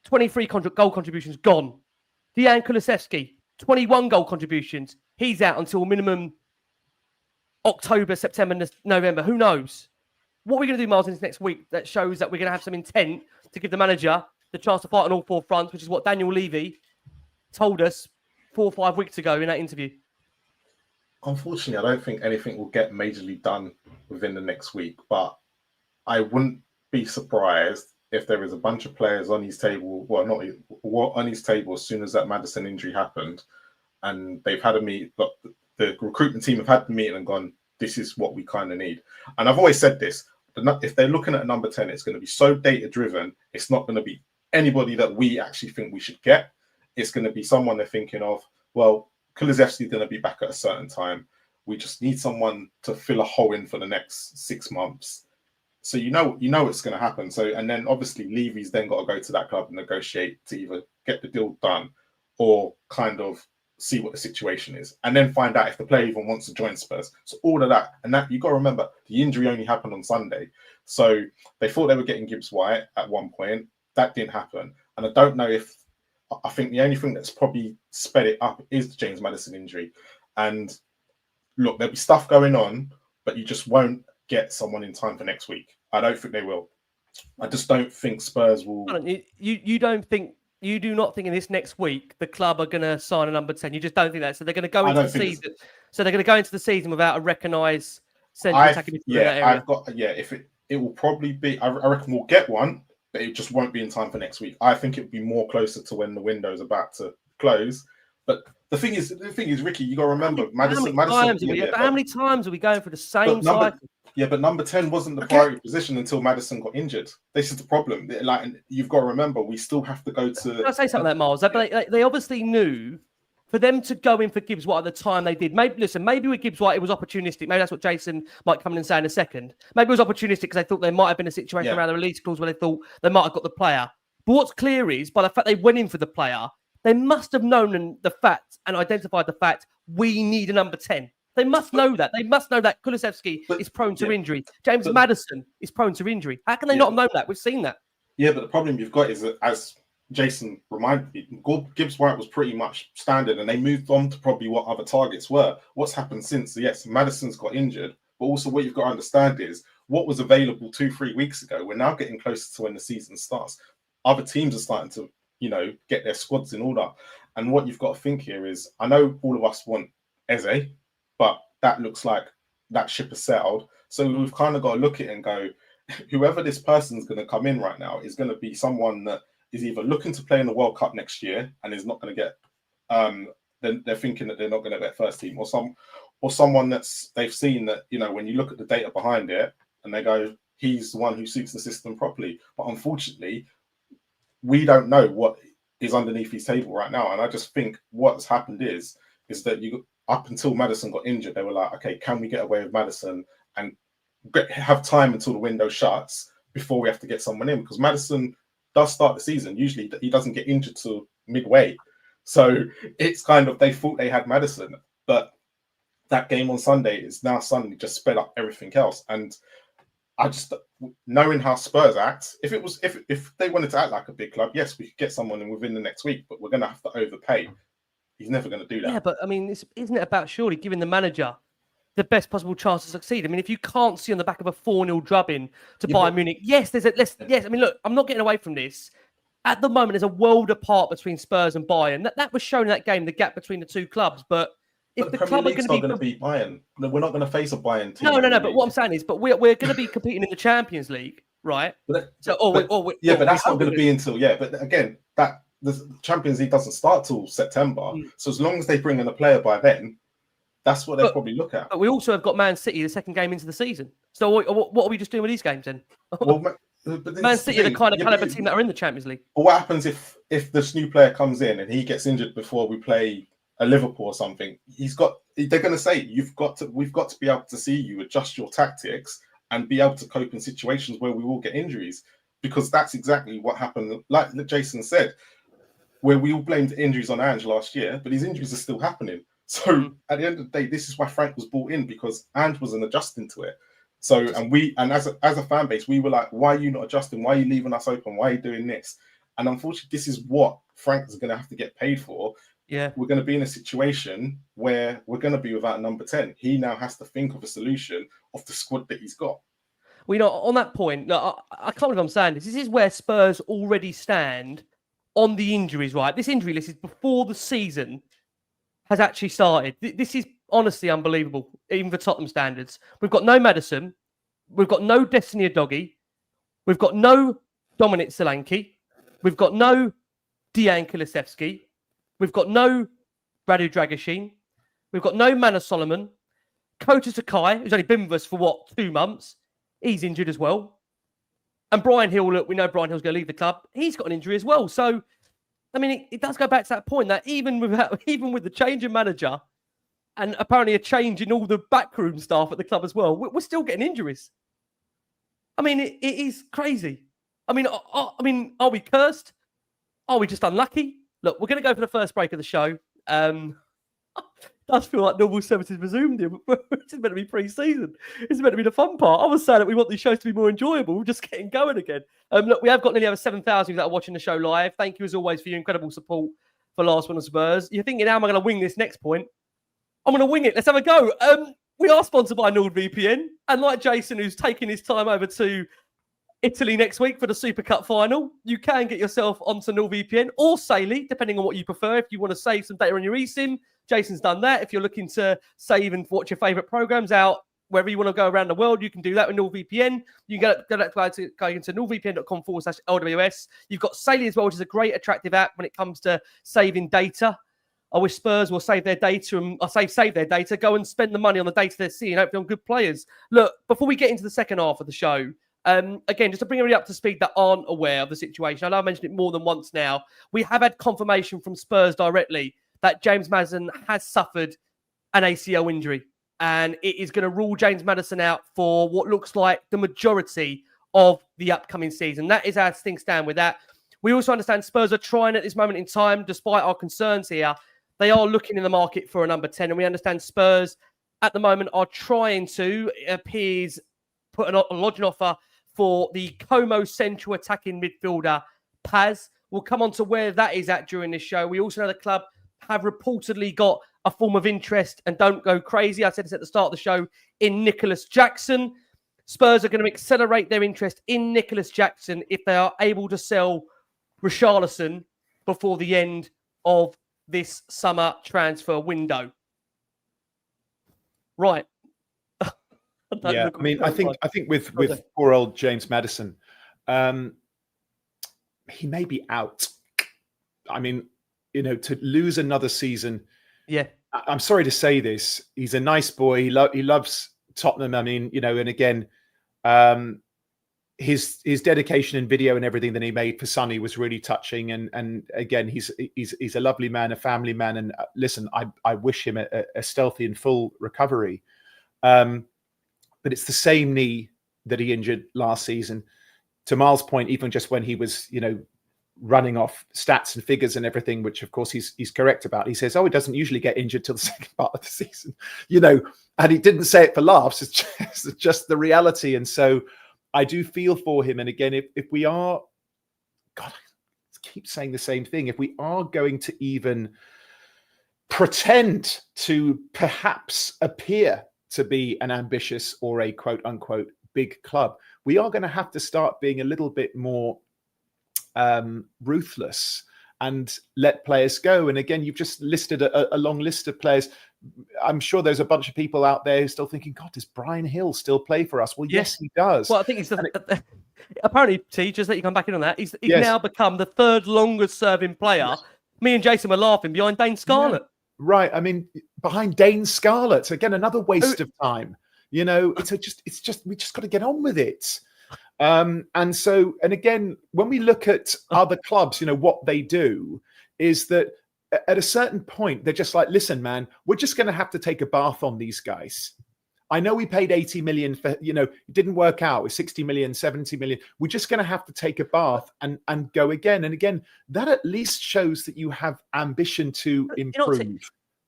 23 goal contributions gone. Dejan Kulusevski, 21 goal contributions. He's out until minimum October, September, November. Who knows? What are we going to do, Miles, in this next week that shows that we're going to have some intent to give the manager the chance to fight on all four fronts, which is what Daniel Levy told us 4 or 5 weeks ago in that interview? Unfortunately, I don't think anything will get majorly done within the next week, but I wouldn't be surprised if there is a bunch of players on his table, on his table as soon as that Maddison injury happened, and they've had a meet. But the recruitment team have had the meeting and gone, "This is what we kind of need." And I've always said this: if they're looking at a number 10, it's going to be so data driven. It's not going to be anybody that we actually think we should get. It's going to be someone they're thinking of. Well, Kulusevski's going to be back at a certain time. We just need someone to fill a hole in for the next 6 months. So you know it's going to happen. So, and then obviously Levy's then got to go to that club and negotiate to either get the deal done or kind of see what the situation is, and then find out if the player even wants to join Spurs. So all of that, and that you got to remember, the injury only happened on Sunday. So they thought they were getting Gibbs-White at one point. That didn't happen, and I don't know if. I think the only thing that's probably sped it up is the James Maddison injury. And look, there'll be stuff going on, but you just won't get someone in time for next week. I don't think they will. I just don't think Spurs will. You do not think in this next week the club are going to sign a number 10. You just don't think that. So they're going to go into the season. So they're going to go into the season without a recognised central attacking midfielder in that area. If it will probably be. I reckon we'll get one, but it just won't be in time for next week. I think it'll be more closer to when the window's about to close. But the thing is, Ricky, you got to remember, Maddison. How many times are we going for the same cycle? Yeah, but number 10 wasn't the priority position until Maddison got injured. This is the problem. Like, you've got to remember, we still have to go to. Can I say something like that, Miles? They obviously knew for them to go in for Gibbs-White at the time they did. Maybe with Gibbs-White it was opportunistic. Maybe that's what Jason might come in and say in a second. Maybe it was opportunistic because they thought there might have been a situation around the release clause where they thought they might have got the player. But what's clear is, by the fact they went in for the player, they must have known the fact and identified the fact we need a number 10. They must know that. They must know that Kulusevski is prone to injury. James Maddison is prone to injury. How can they not know that? We've seen that. Yeah, but the problem you've got is that, as Jason reminded me, Gibbs-White was pretty much standard, and they moved on to probably what other targets were. What's happened since? Yes, Maddison's got injured, but also what you've got to understand is what was available 2-3 weeks ago. We're now getting closer to when the season starts. Other teams are starting to, get their squads in order. And what you've got to think here is, I know all of us want Eze, but that looks like that ship has sailed. So we've kind of got to look at it and go, whoever this person's going to come in right now is going to be someone that is either looking to play in the World Cup next year and is not going to get, then they're thinking that they're not going to get first team, or someone they've seen that, when you look at the data behind it and they go, he's the one who suits the system properly. But unfortunately, we don't know what is underneath his table right now. And I just think what's happened is that up until Maddison got injured, they were like, okay, can we get away with Maddison and have time until the window shuts before we have to get someone in? Because Maddison does start the season. Usually he doesn't get injured till midway. So it's kind of, they thought they had Maddison, but that game on Sunday is now suddenly just sped up everything else. And I just, knowing how Spurs act, if they wanted to act like a big club, yes, we could get someone in within the next week, but we're going to have to overpay. He's never going to do that. Yeah, but I mean, isn't it about surely giving the manager the best possible chance to succeed? I mean, if you can't see on the back of a 4-0 drubbing to Bayern Munich, yes, yes. I mean, look, I'm not getting away from this. At the moment, there's a world apart between Spurs and Bayern. That was shown in that game, the gap between the two clubs. But if the club are going to beat Bayern, we're not going to face a Bayern team. No. But what I'm saying is, we're going to be competing in the Champions League, right? But that's not going to be until But again, the Champions League doesn't start till September. So as long as they bring in a player by then, that's what they'll probably look at. But we also have got Man City, the second game into the season. So what are we just doing with these games then? Well, Man City are the kind of caliber team that are in the Champions League. But what happens if this new player comes in and he gets injured before we play a Liverpool or something? They're going to say, we've got to be able to see you adjust your tactics and be able to cope in situations where we will get injuries, because that's exactly what happened. Like Jason said, where we all blamed injuries on Ange last year, but these injuries are still happening. So at the end of the day, this is why Frank was brought in, because Ange wasn't adjusting to it. So, and as a fan base, we were like, why are you not adjusting? Why are you leaving us open? Why are you doing this? And unfortunately, this is what Frank is going to have to get paid for. Yeah. We're going to be in a situation where we're going to be without number 10. He now has to think of a solution of the squad that he's got. Well, on that point, look, I can't believe I'm saying this. This is where Spurs already stand on the injuries, right? This injury list is before the season has actually started. This is honestly unbelievable, even for Tottenham standards. We've got no Maddison. We've got no Destiny Udogie. We've got no Dominic Solanke. We've got no Dejan Kulusevski. We've got no Radu Dragusin. We've got no Manor Solomon. Kota Sakai, who's only been with us for 2 months. He's injured as well. And Brian Hill, look, we know Brian Hill's going to leave the club. He's got an injury as well. So, I mean, it does go back to that point that even with the change of manager and apparently a change in all the backroom staff at the club as well, we're still getting injuries. I mean, it is crazy. I mean, are we cursed? Are we just unlucky? Look, we're going to go for the first break of the show. It does feel like normal services resumed here, but it's meant to be pre-season. It's meant to be the fun part. I was saying that we want these shows to be more enjoyable. We're just getting going again. Look, we have got nearly over 7,000 that are watching the show live. Thank you as always for your incredible support for Last One on Spurs. You're thinking, how am I going to wing this next point? I'm going to wing it. Let's have a go. We are sponsored by NordVPN. And like Jason, who's taking his time over to Italy next week for the Super Cup final, you can get yourself onto NordVPN or Saily, depending on what you prefer. If you want to save some data on your eSIM, Jason's done that. If you're looking to save and watch your favourite programs out wherever you want to go around the world, you can do that with NordVPN. You can go into nordvpn.com/LWS. You've got Saily as well, which is a great, attractive app when it comes to saving data. I wish Spurs will save their data, and save their data. Go and spend the money on the data they're seeing, hopefully on good players. Look, before we get into the second half of the show, again, just to bring everybody up to speed that aren't aware of the situation, I know I mentioned it more than once now. We have had confirmation from Spurs directly that James Maddison has suffered an ACL injury, and it is going to rule James Maddison out for what looks like the majority of the upcoming season. That is how things stand with that. We also understand Spurs are trying at this moment in time, despite our concerns here, they are looking in the market for a number 10, and we understand Spurs at the moment are trying to, it appears, lodge an offer for the Como central attacking midfielder, Paz. We'll come on to where that is at during this show. We also know the club have reportedly got a form of interest, and don't go crazy, I said this at the start of the show, in Nicholas Jackson. Spurs are going to accelerate their interest in Nicholas Jackson if they are able to sell Richarlison before the end of this summer transfer window. Right. Yeah, I mean, I think with poor old James Maddison, he may be out. I mean, to lose another season. Yeah, I'm sorry to say this. He's a nice boy. He loves Tottenham. I mean, and again, his dedication in video and everything that he made for Sonny was really touching. And again, he's a lovely man, a family man. And listen, I wish him a stealthy and full recovery. But it's the same knee that he injured last season. To Miles' point, even just when he was, running off stats and figures and everything, which of course he's correct about. He says, he doesn't usually get injured till the second part of the season, and he didn't say it for laughs. It's just the reality. And so I do feel for him. And again, if we are, God, I keep saying the same thing. If we are going to even pretend to perhaps appear to be an ambitious or a quote unquote big club, we are going to have to start being a little bit more ruthless and let players go. And again, you've just listed a long list of players. I'm sure there's a bunch of people out there who's still thinking, God, does Brian Hill still play for us? Well, yes, he does. Well, I think he's apparently, T, just let you come back in on that. He's now become the third longest serving player. Yes. Me and Jason were laughing behind Dane Scarlett. Yeah. Right. I mean, behind Dane Scarlett, again, another waste of time. It's just we just got to get on with it. And again, when we look at other clubs, what they do is that at a certain point, they're just like, listen, man, we're just going to have to take a bath on these guys. I know we paid 80 million for, it didn't work out with 60 million, 70 million. We're just going to have to take a bath and go again. And again, that at least shows that you have ambition to improve.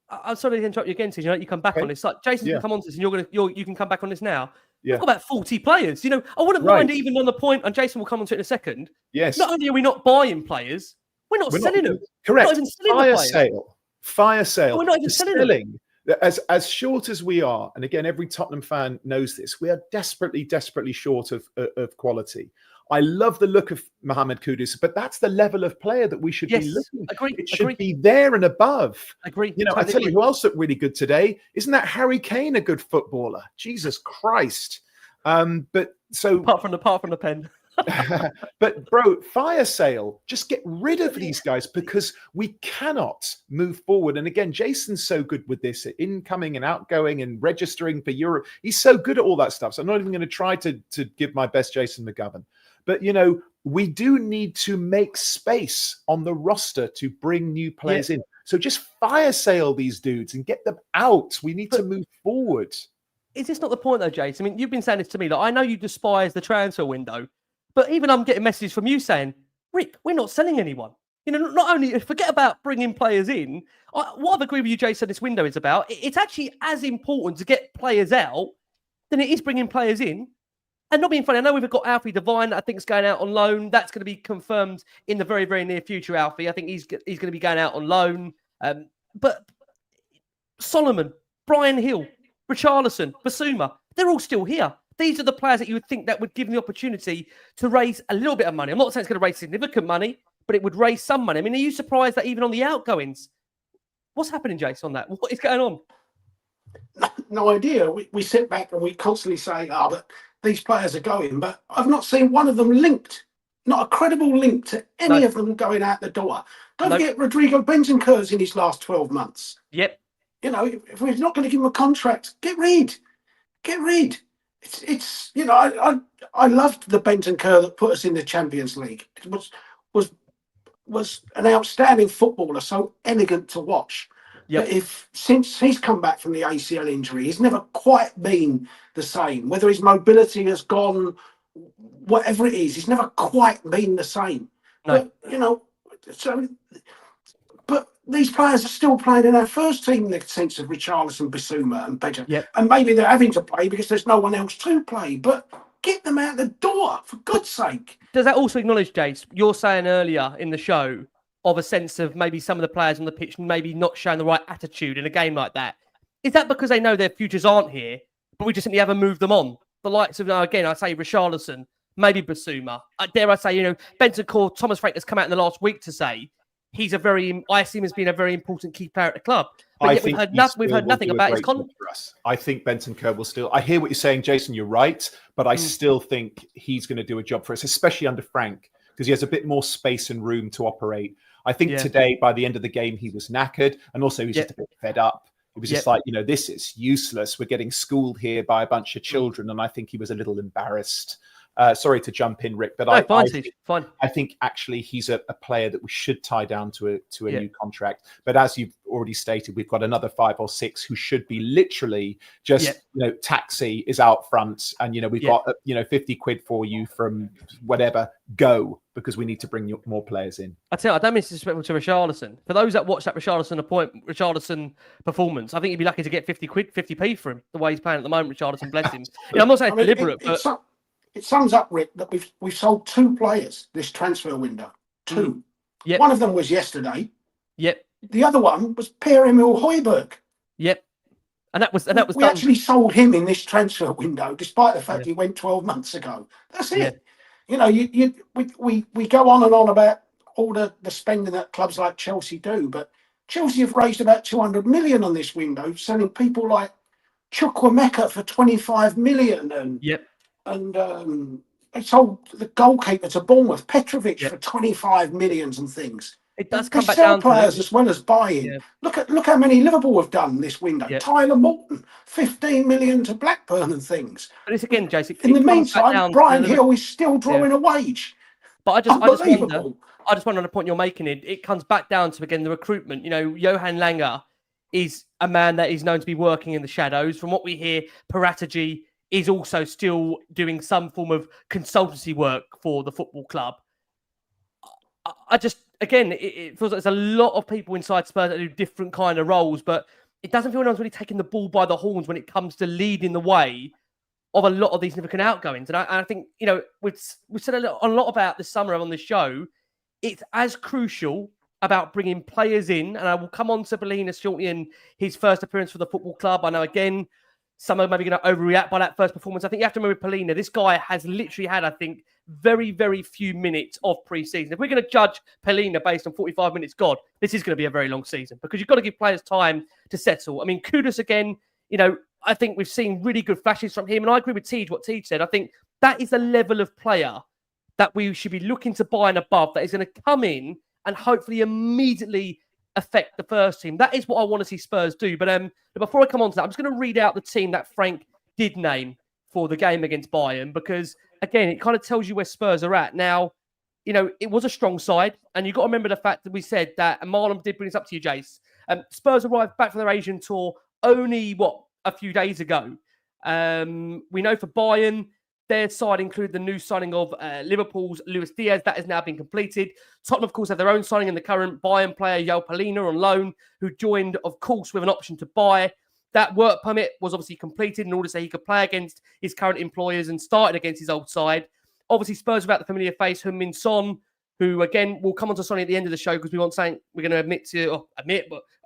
I'm sorry to interrupt you again, T. You come back on this. Like Jason can come on to this, and you can come back on this now. Yeah. We've got about 40 players. You know, I wouldn't mind even on the point, and Jason will come on to it in a second. Yes. Not only are we not buying players, we're not selling them. Correct. We're not even selling Fire the players. sale. Fire sale. We're not even selling them. As short as we are, and again, every Tottenham fan knows this, we are desperately short of quality. I love the look of Mohamed Kudus, but that's the level of player that we should be looking. It should be there and above. Agree. You know, I tell you who else looked really good today. Isn't that Harry Kane a good footballer? Jesus Christ. But so apart from the pen. But bro, fire sale, just get rid of these guys because we cannot move forward. And again, Jason's so good with this incoming and outgoing and registering for Europe. He's so good at all that stuff. So I'm not even going to try to give my best Jason McGovern. But, you know, we do need to make space on the roster to bring new players in. So just fire sale these dudes and get them out. We need to move forward. Is this not the point, though, Jason? I mean, you've been saying this to me. Like, I know you despise the transfer window, but even I'm getting messages from you saying, Rick, we're not selling anyone. You know, not only forget about bringing players in. What I've agreed with you, Jason, this window is about, it's actually as important to get players out than it is bringing players in. And not being funny, I know we've got Alfie Devine that I think is going out on loan. That's going to be confirmed in the very, very near future, Alfie. I think he's going to be going out on loan. But Solomon, Brian Hill, Richarlison, Basuma, they're all still here. These are the players that you would think that would give them the opportunity to raise a little bit of money. I'm not saying it's going to raise significant money, but it would raise some money. I mean, are you surprised that even on the outgoings, what's happening, Jason, on that? What is going on? No idea. We sit back and we constantly say, but these players are going, but I've not seen one of them linked. Not a credible link to any of them going out the door. Don't forget Rodrigo Bentancur's in his last 12 months. Yep. You know, if we're not going to give him a contract, get rid. It's you know, I loved the Bentancur that put us in the Champions League. It was an outstanding footballer, so elegant to watch. Yep. But since he's come back from the ACL injury, he's never quite been the same. Whether his mobility has gone, whatever it is, he's never quite been the same. No. But, you know, but these players are still playing in our first team in the sense of Richarlison, Basuma and Benja. Yep. And maybe they're having to play because there's no one else to play. But get them out the door, for God's sake. Does that also acknowledge, Jace, you're saying earlier in the show, of a sense of maybe some of the players on the pitch maybe not showing the right attitude in a game like that? Is that because they know their futures aren't here, but we just simply haven't moved them on? The likes of, again, I say Richarlison, maybe Basuma. Dare I say, you know, Bentancur, Thomas Frank has come out in the last week to say he's I see him as being a very important key player at the club. But yet we've heard nothing about his contract. I think Bentancur will still. I hear what you're saying, Jason. You're right, but I still think he's going to do a job for us, especially under Frank, because he has a bit more space and room to operate. I think today, by the end of the game, he was knackered, and also he was just a bit fed up. It was just like, you know, this is useless. We're getting schooled here by a bunch of children, and I think he was a little embarrassed. Sorry to jump in, Rick, but I think actually he's a player that we should tie down to a new contract. But as you've already stated, we've got another 5 or 6 who should be literally just, you know, taxi is out front, and, you know, we've got, you know, 50 quid for you from whatever, go, because we need to bring more players in. I tell you, I don't mean disrespectful to Richarlison. For those that watch that Richarlison performance, I think you'd be lucky to get 50p for him, the way he's playing at the moment. Richarlison, bless him. You know, I'm not saying it's deliberate, but it sums up, Rick, that we've sold 2 players this transfer window. 2. Yep. One of them was yesterday. Yep. The other one was Pierre-Emile Højbjerg. Yep. And that was we actually sold him in this transfer window, despite the fact he went 12 months ago. That's it. Yeah. You know, we go on and on about all the spending that clubs like Chelsea do, but Chelsea have raised about 200 million on this window, selling people like Chukwuemeka for 25 million, and they sold the goalkeeper to Bournemouth, Petrovic, for 25 millions and things. It does come back down to players as well as buying. Yeah. Look how many Liverpool have done this window. Yeah. Tyler Morton, 15 million to Blackburn and things. But it's again, Jason. In the meantime, Brian Hill is still drawing a wage. But I just wonder on the point you're making. It comes back down to, again, the recruitment. You know, Johan Langer is a man that is known to be working in the shadows. From what we hear, Paratici is also still doing some form of consultancy work for the football club. Again, it feels like there's a lot of people inside Spurs that do different kind of roles, but it doesn't feel anyone's really taking the ball by the horns when it comes to leading the way of a lot of these significant outgoings. And I think, we've said a lot about this summer on the show. It's as crucial about bringing players in, and I will come on to Palhinha shortly in his first appearance for the football club. I know, again, some are maybe going to overreact by that first performance. I think you have to remember Palhinha, this guy has literally had, I think, very, very few minutes of pre-season. If we're going to judge Palhinha based on 45 minutes, God, this is going to be a very long season because you've got to give players time to settle. I mean, Kudus, again, I think we've seen really good flashes from him, and I agree with Tej, what Tej said. I think that is the level of player that we should be looking to buy and above, that is going to come in and hopefully immediately affect the first team. That is what I want to see Spurs do. But before I come on to that, I'm just going to read out the team that Frank did name for the game against Bayern, because, again, it kind of tells you where Spurs are at. Now, it was a strong side, and you've got to remember the fact that we said that, and Marlon did bring this up to you, Jace. Spurs arrived back from their Asian tour only, a few days ago. We know for Bayern, their side include the new signing of Liverpool's Luis Diaz. That has now been completed. Tottenham, of course, have their own signing in the current Bayern player, João Palhinha, on loan, who joined, of course, with an option to buy. That work permit was obviously completed in order so he could play against his current employers and started against his old side. Obviously, Spurs without the familiar face, Heung-min Son, who, again, we'll come on to Sonny at the end of the show because we want something we're going to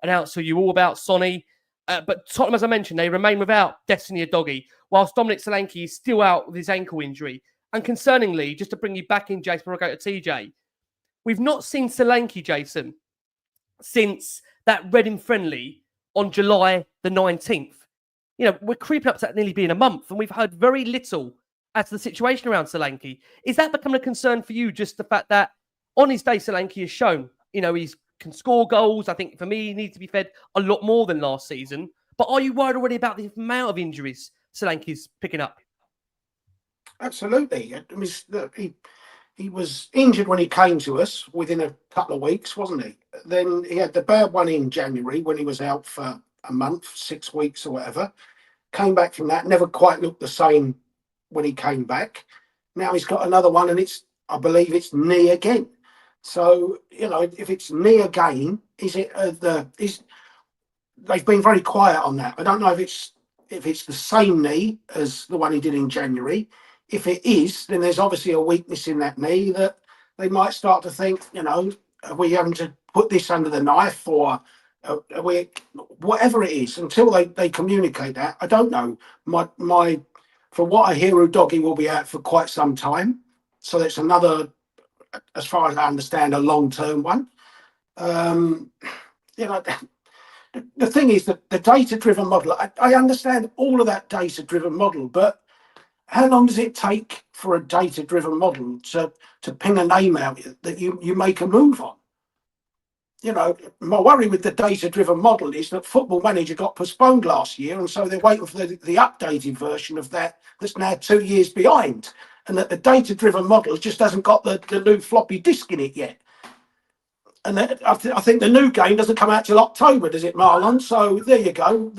announce to you all about Sonny. But Tottenham, as I mentioned, they remain without Destiny Udogie, whilst Dominic Solanke is still out with his ankle injury. And concerningly, just to bring you back in, Jason, before I go to TJ, we've not seen Solanke, Jason, since that Reading friendly on July the 19th. We're creeping up to that nearly being a month, and we've heard very little as to the situation around Solanke. Is that becoming a concern for you, just the fact that on his day, Solanke has shown, he can score goals? I think, for me, he needs to be fed a lot more than last season. But are you worried already about the amount of injuries Solanke's picking up? Absolutely. I mean, look, he was injured when he came to us within a couple of weeks, wasn't he? Then he had the bad one in January when he was out for a month, 6 weeks or whatever. Came back from that, never quite looked the same when he came back. Now he's got another one, and I believe it's knee again. So, if it's knee again, they've been very quiet on that. I don't know if it's the same knee as the one he did in January. If it is, then there's obviously a weakness in that knee that they might start to think, are we having to put this under the knife, or are we, whatever it is, until they communicate that. I don't know. From what I hear, Udogie will be out for quite some time. So that's another, as far as I understand, a long-term one. The thing is that the data-driven model, I understand all of that data-driven model, but how long does it take for a data-driven model to ping a name out that you make a move on? My worry with the data-driven model is that Football Manager got postponed last year, and so they're waiting for the updated version of that that's now 2 years behind, and that the data-driven model just hasn't got the new floppy disk in it yet. And I think the new game doesn't come out till October, does it, Marlon? So there you go.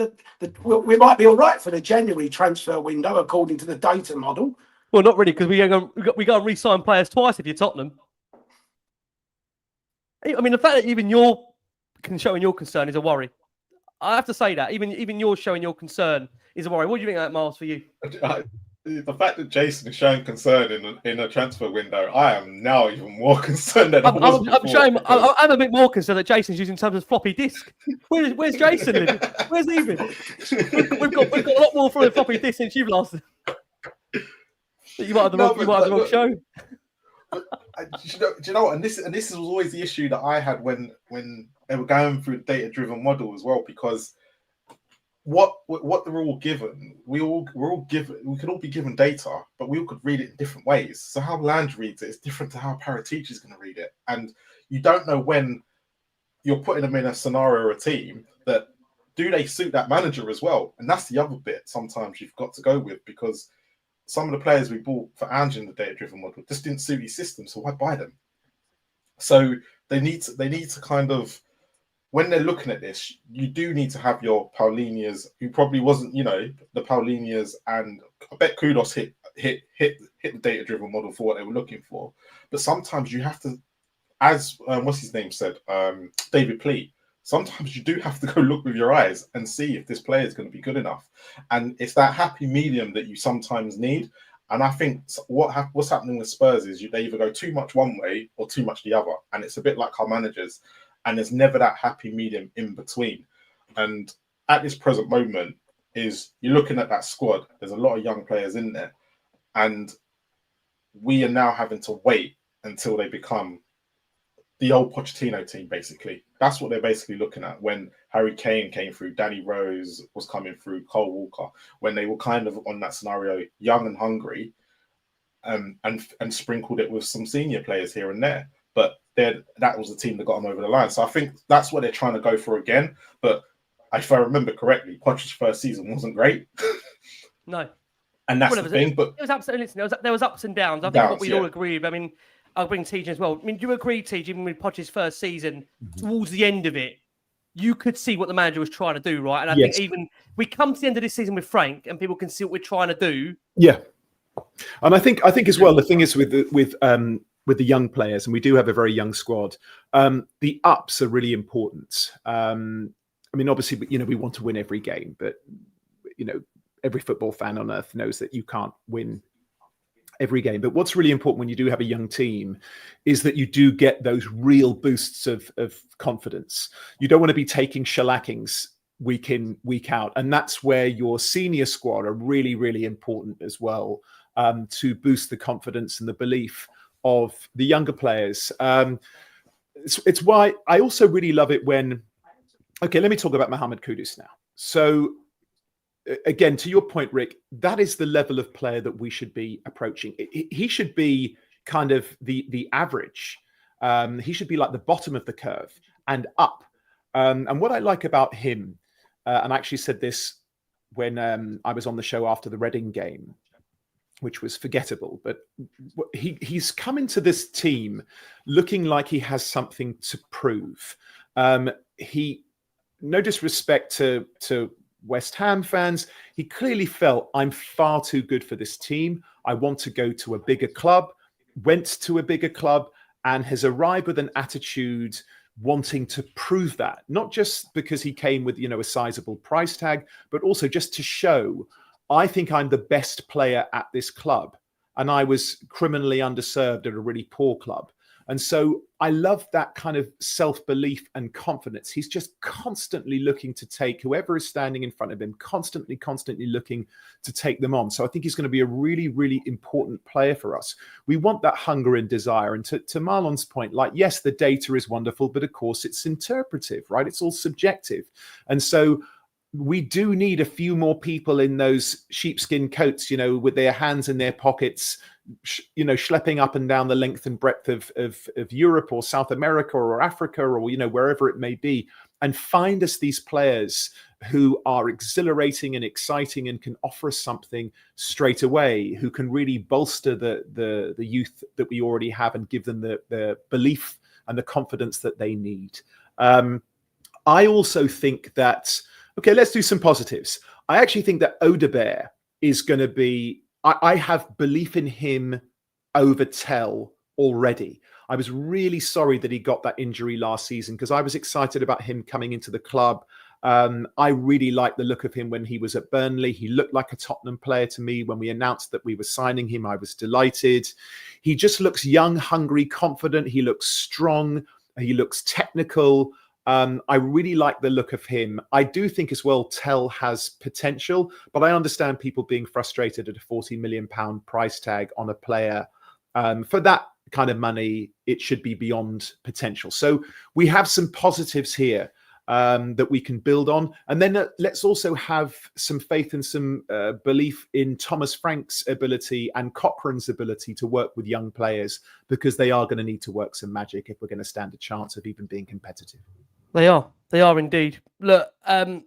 We might be all right for the January transfer window, according to the data model. Well, not really, because we got to re-sign players twice if you're Tottenham. I mean, the fact that even you're showing your concern is a worry. I have to say that. Even you're showing your concern is a worry. What do you think of that, Miles, for you? The fact that Jason is showing concern in a transfer window, I am now even more concerned than I was before. I'm a bit more concerned that Jason's using terms of floppy disk. Where's Jason living? Where's he been? We've got a lot more from the floppy disk since you've lasted. You might have the wrong show. Do you know what? And this was always the issue that I had when they were going through the data-driven model as well, because what they're all given, we could all be given data, but we all could read it in different ways. So how Land reads it is different to how Paratici is going to read it, and you don't know when you're putting them in a scenario or a team that do they suit that manager as well. And that's the other bit sometimes you've got to go with, because some of the players we bought for Ange in the data-driven model just didn't suit his system, so why buy them? So they need to kind of, when they're looking at this, you do need to have your Palhinhas, who probably wasn't, the Palhinhas, and I bet Kudus hit the data-driven model for what they were looking for. But sometimes you have to, as what's his name said, David Pleat, sometimes you do have to go look with your eyes and see if this player is going to be good enough. And it's that happy medium that you sometimes need. And I think what's happening with Spurs is they either go too much one way or too much the other. And it's a bit like our managers. And there's never that happy medium in between. And at this present moment, is you're looking at that squad, there's a lot of young players in there. And we are now having to wait until they become the old Pochettino team, basically. That's what they're basically looking at. When Harry Kane came through, Danny Rose was coming through, Cole Walker, when they were kind of on that scenario, young and hungry, and sprinkled it with some senior players here and there. But that was the team that got them over the line. So I think that's what they're trying to go for again. But if I remember correctly, Poch's first season wasn't great. No. And that's the thing. But it was absolutely, there was ups and downs. I think what we'd all agree with. I mean, I'll bring TJ as well. I mean, do you agree, TJ, even with Poch's first season, towards the end of it, you could see what the manager was trying to do, right? And I think even we come to the end of this season with Frank, and people can see what we're trying to do. Yeah, and I think as well, the thing is with the young players, and we do have a very young squad. The ups are really important. I mean, obviously, we want to win every game, but every football fan on earth knows that you can't win every game. But what's really important when you do have a young team is that you do get those real boosts of confidence. You don't want to be taking shellackings week in, week out. And that's where your senior squad are really, really important as well, to boost the confidence and the belief of the younger players. It's why I also really love it when... Okay, let me talk about Mohamed Kudus now. So again, to your point, Rick, that is the level of player that we should be approaching. He should be kind of the average. He should be like the bottom of the curve and up. And what I like about him, and I actually said this when I was on the show after the Reading game, which was forgettable, but he's come into this team looking like he has something to prove. No disrespect to West Ham fans, he clearly felt, I'm far too good for this team. I want to go to a bigger club, went to a bigger club, and has arrived with an attitude wanting to prove that, not just because he came with, a sizable price tag, but also just to show, I think I'm the best player at this club. And I was criminally underserved at a really poor club. And so I love that kind of self-belief and confidence. He's just constantly looking to take whoever is standing in front of him, constantly looking to take them on. So I think he's going to be a really, really important player for us. We want that hunger and desire. And to Marlon's point, yes, the data is wonderful, but of course it's interpretive, right? It's all subjective. And so we do need a few more people in those sheepskin coats, with their hands in their pockets, schlepping up and down the length and breadth of Europe or South America or Africa or, wherever it may be, and find us these players who are exhilarating and exciting and can offer us something straight away, who can really bolster the youth that we already have and give them the belief and the confidence that they need. I also think that, okay, let's do some positives. I actually think that Odobert is going to be, I have belief in him over Tell already. I was really sorry that he got that injury last season because I was excited about him coming into the club. I really liked the look of him when he was at Burnley. He looked like a Tottenham player to me. When we announced that we were signing him, I was delighted. He just looks young, hungry, confident. He looks strong. He looks technical. I really like the look of him. I do think as well, Tell has potential, but I understand people being frustrated at a £40 million price tag on a player. For that kind of money, it should be beyond potential. So we have some positives here that we can build on. And then let's also have some faith and some belief in Thomas Frank's ability and Cochrane's ability to work with young players, because they are going to need to work some magic if we're going to stand a chance of even being competitive. They are indeed. Look, the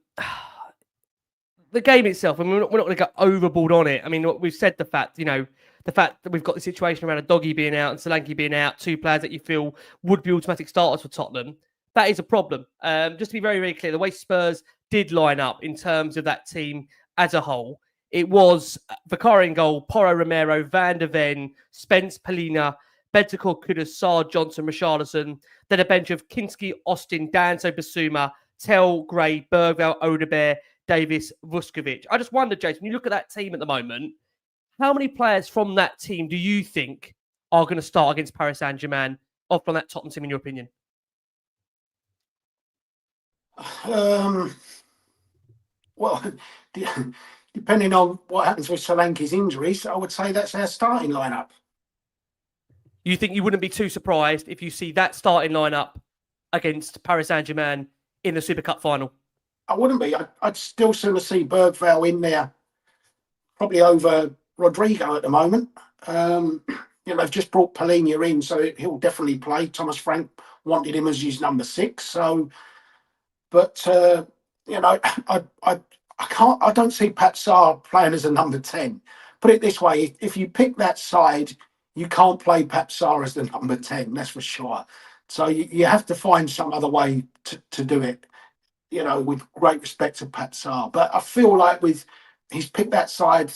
game itself, and we're not going to go overboard on it. I mean, we've said the fact that we've got the situation around a Doggy being out and Solanke being out, two players that you feel would be automatic starters for Tottenham. That is a problem. Just to be very, very clear, the way Spurs did line up in terms of that team as a whole, it was Vicario in goal, Porro, Romero, Van der Ven, Spence, Palhinha, Bentancur, Kudus, Sarr, Johnson, Richarlison. Then a bench of Kinski, Austin, Danso, Basuma, Tell, Gray, Bergvall, Odobert, Davis, Vuskovic. I just wonder, Jason, when you look at that team at the moment, how many players from that team do you think are going to start against Paris Saint-Germain off on that Tottenham team, in your opinion? Well, depending on what happens with Solanke's injuries, I would say that's our starting lineup. You think you wouldn't be too surprised if you see that starting lineup against Paris Saint-Germain in the Super Cup final? I wouldn't be. I'd still sooner see Bergvall in there, probably over Rodrigo at the moment. They've just brought Palhinha in, so he'll definitely play. Thomas Frank wanted him as his number 6. So, but I don't see Pat Sarr playing as a number 10. Put it this way: if you pick that side, you can't play Pat Sarr as the number 10. That's for sure. So you have to find some other way to do it. With great respect to Pat Sarr, but I feel like he's picked that side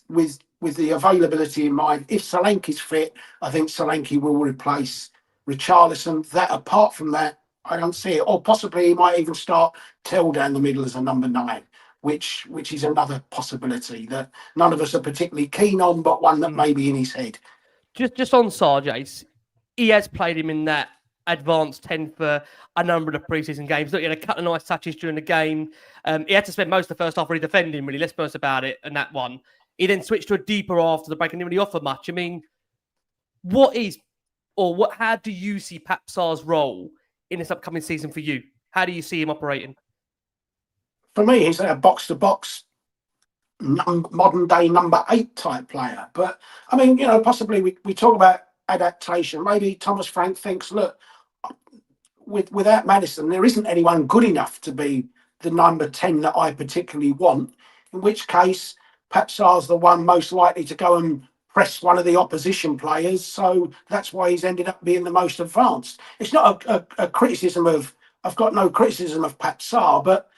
with the availability in mind. If Solanke's fit, I think Solanke will replace Richarlison. Apart from that, I don't see it. Or possibly he might even start Tell down the middle as a number 9, which is another possibility that none of us are particularly keen on, but one that may be in his head. Just on Sarr, Jace, he has played him in that advanced 10 for a number of the preseason games. Look, he had a couple of nice touches during the game. He had to spend most of the first half really defending, really. Let's be honest about it. And that one, he then switched to a deeper after the break and didn't really offer much. I mean, how do you see Pat Sarr's role in this upcoming season for you? How do you see him operating? For me, he's a box-to-box, modern day number 8 type player. But I mean, possibly we talk about adaptation. Maybe Thomas Frank thinks, look, without Maddison, there isn't anyone good enough to be the number 10 that I particularly want, in which case Pat Sarr's the one most likely to go and press one of the opposition players. So that's why he's ended up being the most advanced. It's not a criticism of, I've got no criticism of Pat Sarr, but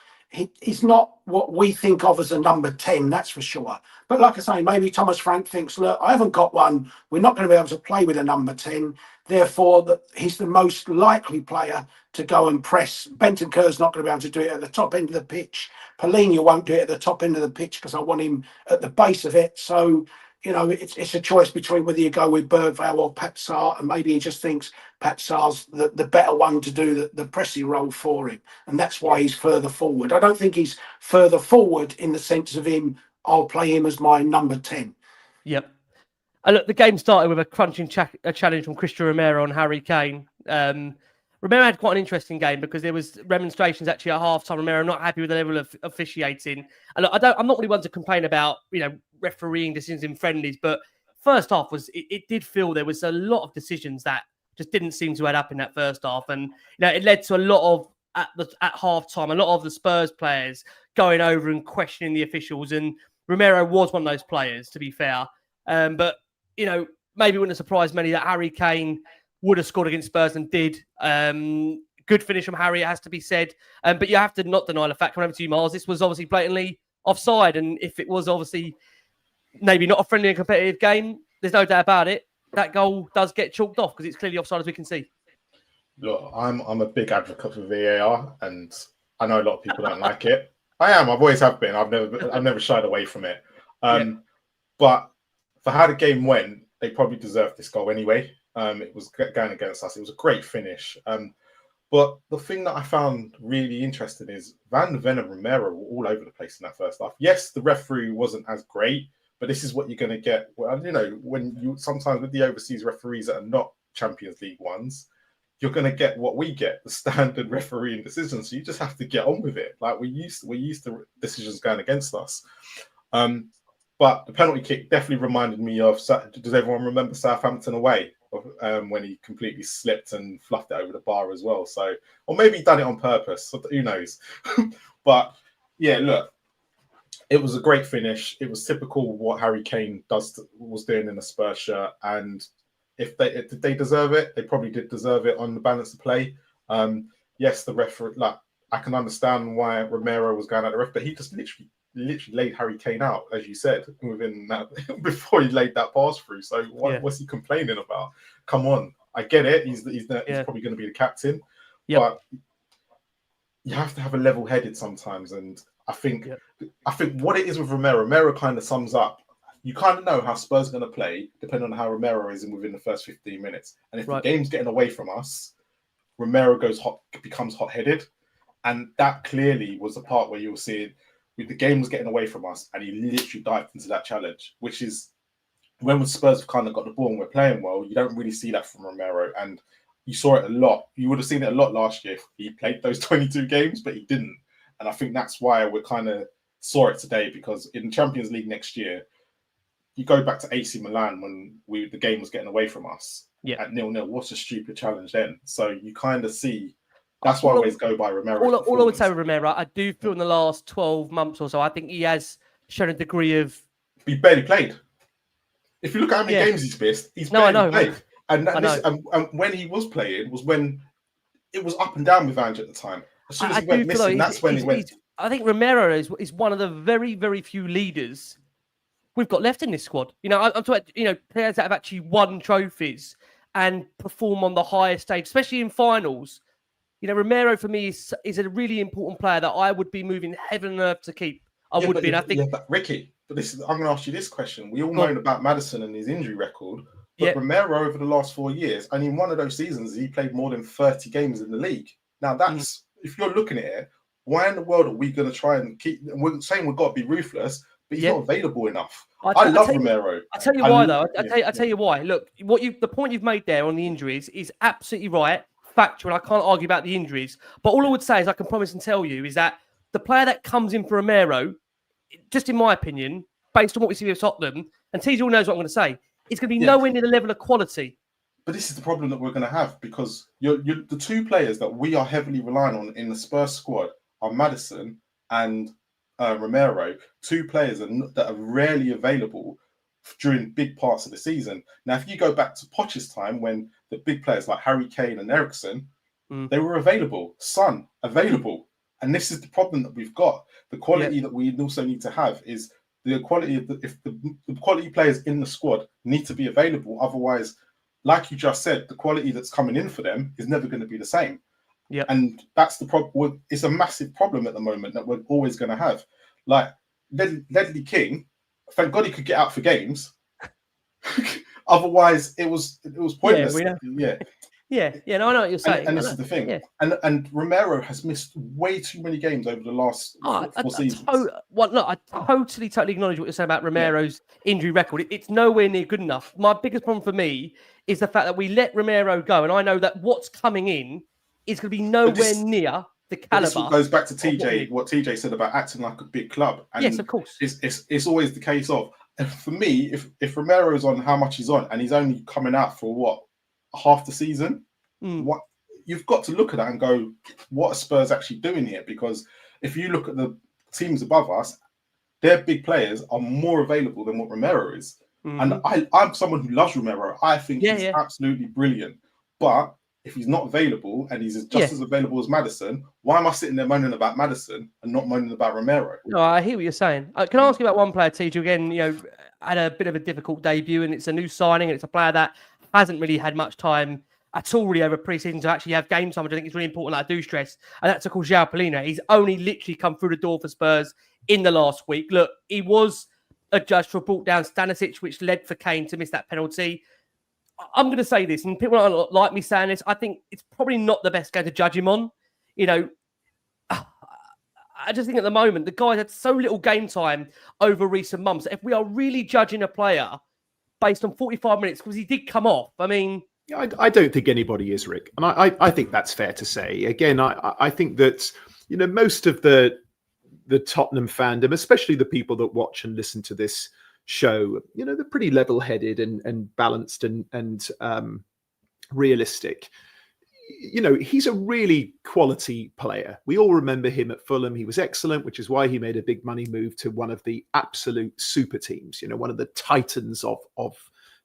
he's not what we think of as a number 10, that's for sure. But like I say, maybe Thomas Frank thinks, look, I haven't got one. We're not going to be able to play with a number 10. Therefore, he's the most likely player to go and press. Bentancur's not going to be able to do it at the top end of the pitch. Palhinha won't do it at the top end of the pitch because I want him at the base of it. So, it's a choice between whether you go with Bergvall or Pat Sarr, and maybe he just thinks Pat Sarr's the better one to do the pressing role for him, and that's why he's further forward. I don't think he's further forward in the sense of him, I'll play him as my number 10. Yep. And look, the game started with a crunching challenge from Christian Romero on Harry Kane. Romero had quite an interesting game because there was remonstrations actually at half-time. Romero not happy with the level of officiating. And look, I'm not really one to complain about, refereeing decisions in friendlies, but first half it did feel there was a lot of decisions that just didn't seem to add up in that first half. And, it led to a lot of, at half-time, a lot of the Spurs players going over and questioning the officials. And Romero was one of those players, to be fair. But, maybe it wouldn't have surprised many that Harry Kane would have scored against Spurs and did. Good finish from Harry, it has to be said. But you have to not deny the fact, coming over to you, Miles, this was obviously blatantly offside. And if it was obviously maybe not a friendly and competitive game, there's no doubt about it, that goal does get chalked off because it's clearly offside, as we can see. Look, I'm a big advocate for VAR, and I know a lot of people don't like it. I am. I've always have been. I've never shied away from it. But for how the game went, they probably deserved this goal anyway. It was going against us. It was a great finish. But the thing that I found really interesting is Van de Ven and Romero were all over the place in that first half. Yes, the referee wasn't as great, but this is what you're going to get. Well, when you sometimes with the overseas referees that are not Champions League ones, you're going to get what we get, the standard refereeing decisions. So you just have to get on with it. Like we're used to decisions going against us. But the penalty kick definitely reminded me of, does everyone remember Southampton away? When he completely slipped and fluffed it over the bar as well. So, or maybe he done it on purpose. Who knows? But yeah, look, it was a great finish. It was typical what Harry Kane was doing in the Spurs shirt. And if they deserve it, they probably did deserve it on the balance of play. Yes, the referee, I can understand why Romero was going at the ref, but he just literally literally laid Harry Kane out, as you said, within that before he laid that pass through. So what's he complaining about? Come on, I get it. He's probably going to be the captain, but you have to have a level-headed sometimes. And I think what it is with Romero kind of sums up. You kind of know how Spurs are going to play depending on how Romero is within the first 15 minutes. And if the game's getting away from us, Romero becomes hot-headed. And that clearly was the part where you were seeing the game was getting away from us and he literally dived into that challenge, which is when Spurs have kind of got the ball and we're playing well, you don't really see that from Romero. And you saw it a lot. You would have seen it a lot last year if he played those 22 games, but he didn't. And I think that's why we kind of saw it today, because in Champions League next year, you go back to AC Milan when the game was getting away from us at 0-0. What's a stupid challenge then? So you kind of see that's why I always go by Romero. All I would say with Romero, I do feel in the last 12 months or so, I think he has shown a degree of. He barely played. If you look at how many games he's missed, he's barely played. And when he was playing was when it was up and down with Ange at the time. As soon as he went missing, that's when he went. I think Romero is one of the very, very few leaders we've got left in this squad. I'm talking about, players that have actually won trophies and perform on the highest stage, especially in finals. Romero for me is a really important player that I would be moving heaven and earth to keep. I would be. And I think, but Ricky, I'm going to ask you this question. We all know about Maddison and his injury record, but Romero over the last 4 years, and in one of those seasons, he played more than 30 games in the league. Now that's if you're looking at it, why in the world are we going to try and keep? We're saying we've got to be ruthless, but he's not available enough. I love Romero. I tell you why, though. I tell you why. Look, the point you've made there on the injuries is absolutely right, factual. I can't argue about the injuries. But all I would say is I can promise and tell you is that the player that comes in for Romero, just in my opinion, based on what we see with Tottenham, and TJ all knows what I'm going to say, it's going to be nowhere near the level of quality. But this is the problem that we're going to have, because you're the two players that we are heavily relying on in the Spurs squad are Maddison and Romero, two players that are rarely available during big parts of the season. Now, if you go back to Poch's time, when the big players like Harry Kane and Eriksen, they were available. Son, available. And this is the problem that we've got. The quality that we also need to have is the quality of the quality players in the squad need to be available. Otherwise, like you just said, the quality that's coming in for them is never going to be the same. Yeah, and that's the problem. It's a massive problem at the moment that we're always going to have. Like Ledley King, thank God he could get out for games. Otherwise, it was pointless. No, I know what you're saying. And this is the thing. Yeah. And Romero has missed way too many games over the last 4 seasons. I totally acknowledge what you're saying about Romero's injury record. It's nowhere near good enough. My biggest problem for me is the fact that we let Romero go, and I know that what's coming in is going to be nowhere near the caliber. This goes back to TJ, what TJ said about acting like a big club. And yes, of course. It's always the case of, for me, if Romero's on how much he's on, and he's only coming out for half the season, what you've got to look at that and go, what are Spurs actually doing here? Because if you look at the teams above us, their big players are more available than what Romero is. And I'm someone who loves Romero. I think he's absolutely brilliant. But if he's not available and he's just as available as Maddison, why am I sitting there moaning about Maddison and not moaning about Romero? No, I hear what you're saying. Can I ask you about one player, TJ? Again, had a bit of a difficult debut, and it's a new signing, and it's a player that hasn't really had much time at all really over pre-season to actually have game time, which I think is really important, that I do stress. And that's, of course, João Palhinha. He's only literally come through the door for Spurs in the last week. Look, he was adjudged for a brought down Stanisic, which led for Kane to miss that penalty. I'm going to say this, and people don't like me saying this, I think it's probably not the best game to judge him on. I just think at the moment, the guy's had so little game time over recent months. If we are really judging a player based on 45 minutes, because he did come off, I mean... I don't think anybody is, Rick. And I think that's fair to say. Again, I think that, most of the Tottenham fandom, especially the people that watch and listen to this show, they're pretty level-headed and balanced and realistic. He's a really quality player. We all remember him at Fulham. He was excellent, which is why he made a big money move to one of the absolute super teams, one of the titans of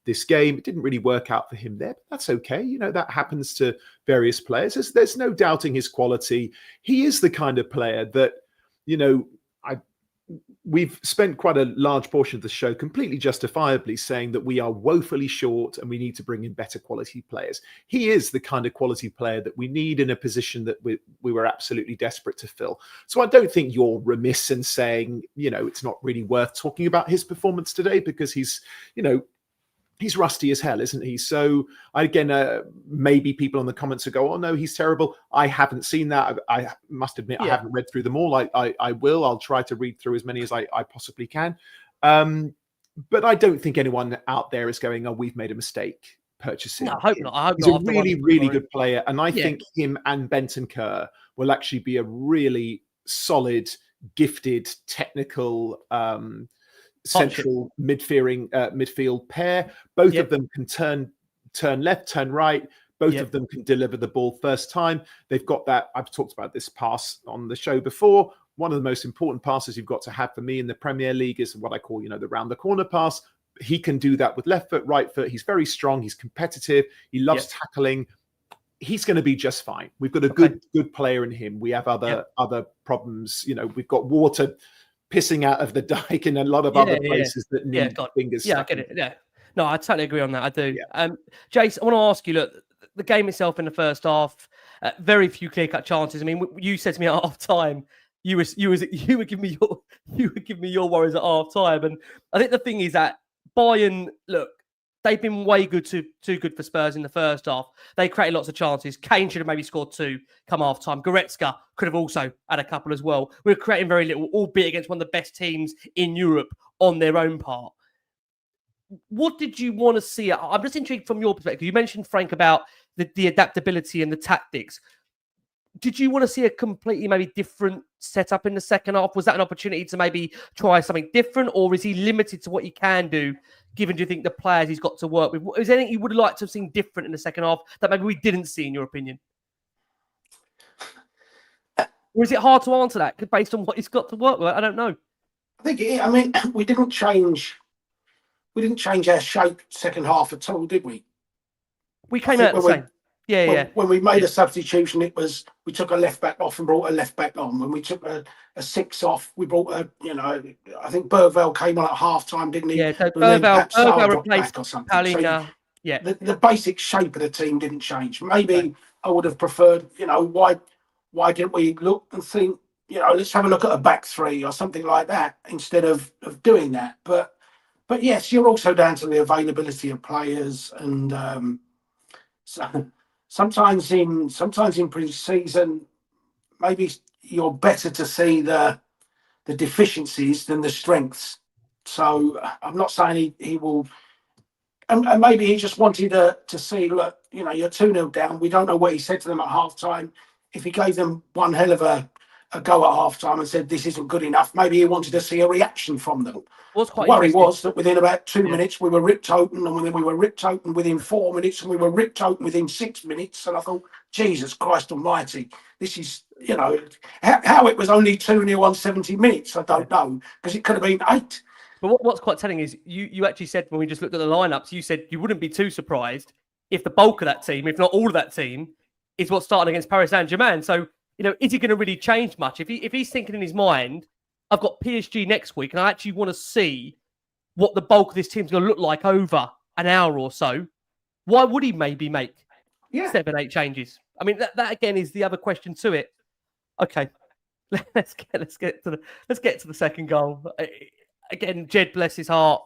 this game. It didn't really work out for him there, but that's okay. That happens to various players. There's no doubting his quality. He is the kind of player that, we've spent quite a large portion of the show completely justifiably saying that we are woefully short and we need to bring in better quality players. He is the kind of quality player that we need in a position that we were absolutely desperate to fill. So I don't think you're remiss in saying, it's not really worth talking about his performance today because he's rusty as hell, isn't he? So again, maybe people in the comments will go, "Oh no, he's terrible." I haven't seen that. I must admit, I haven't read through them all. I will. I'll try to read through as many as I possibly can. But I don't think anyone out there is going, "Oh, we've made a mistake purchasing." No, I hope not. I hope he's not. a really, really good player, and I think him and Bentancur will actually be a really solid, gifted, technical. Central midfield pair. Both of them can turn left, turn right. Both of them can deliver the ball first time. They've got that. I've talked about this pass on the show before. One of the most important passes you've got to have for me in the Premier League is what I call, the round the corner pass. He can do that with left foot, right foot. He's very strong. He's competitive. He loves tackling. He's going to be just fine. We've got a good player in him. We have other problems. We've got water pissing out of the dike in a lot of other places that need fingers. I get it. Yeah. No, I totally agree on that. I do. Yeah. Jace, I want to ask you, look, the game itself in the first half, very few clear-cut chances. I mean, you said to me at half time, you would give me your worries at half time. And I think the thing is that Bayern, look, they've been way too good for Spurs in the first half. They created lots of chances. Kane should have maybe scored 2 come half time. Goretzka could have also had a couple as well. We're creating very little, albeit against one of the best teams in Europe on their own part. What did you want to see? I'm just intrigued from your perspective. You mentioned, Frank, about the adaptability and the tactics. Did you want to see a completely maybe different setup in the second half? Was that an opportunity to maybe try something different, or is he limited to what he can do, given, do you think, the players he's got to work with? Is there anything you would like to have seen different in the second half that maybe we didn't see, in your opinion? Or is it hard to answer that based on what he's got to work with? I don't know. I think we didn't change our shape second half at all, did we? We came out the same. When we made a substitution, it was we took a left back off and brought a left back on. When we took a 6 off, we brought I think Burvell came on at half time, didn't he? Yeah, so Burvell replaced Palhinha. So the basic shape of the team didn't change. Maybe I would have preferred, why didn't we look and think, let's have a look at a back 3 or something like that instead of doing that. But yes, you're also down to the availability of players, and sometimes in pre-season, maybe you're better to see the deficiencies than the strengths. So I'm not saying he will, and maybe he just wanted to see, look, you're 2-0 down. We don't know what he said to them at half time. If he gave them one hell of a go at half time and said this isn't good enough, maybe he wanted to see a reaction from them. The worry was that within about 2 minutes we were ripped open, and then we were ripped open within 4 minutes, and we were ripped open within 6 minutes. And I thought, Jesus Christ Almighty, this is, how it was only 2-0 on 70 minutes, I don't know, because it could have been 8. But what's quite telling is you actually said, when we just looked at the lineups, you said you wouldn't be too surprised if the bulk of that team, if not all of that team, is what's starting against Paris Saint-Germain. So, is he going to really change much? If he's thinking in his mind, I've got PSG next week, and I actually want to see what the bulk of this team's going to look like over an hour or so, why would he maybe make 7-8 changes? I mean, that again is the other question to it. Okay, let's get to the second goal. Again, Jed, bless his heart.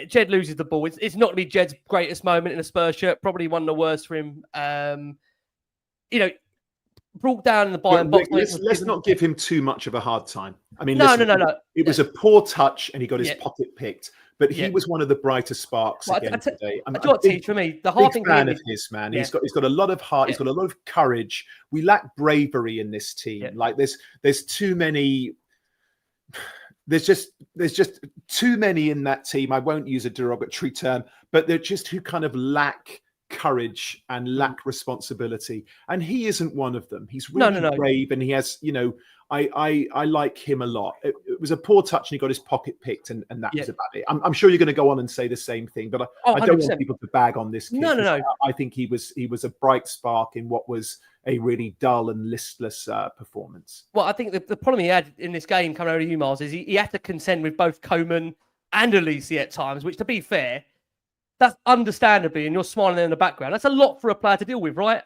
Jed loses the ball. It's not going to be Jed's greatest moment in a Spurs shirt. Probably one of the worst for him. Brought down in the Bayern box. Let's not give him too much of a hard time. I mean, no. It was a poor touch, and he got his pocket picked. But he was one of the brighter sparks again today. For me, the hard thing fan of his, man. He's got a lot of heart. He's got a lot of courage. We lack bravery in this team. Like there's too many. There's just too many in that team. I won't use a derogatory term, but they're just who kind of lack courage and lack responsibility, and he isn't one of them. He's really brave, and he has, I like him a lot. It was a poor touch, and he got his pocket picked, and that was about it. I'm sure you're going to go on and say the same thing, but I don't want people to bag on this kid. No. I think he was a bright spark in what was a really dull and listless performance. Well, I think the problem he had in this game coming over to you, Miles, is he had to contend with both Coman and Elise at times, which, to be fair, that's understandably, and you're smiling in the background, that's a lot for a player to deal with, right?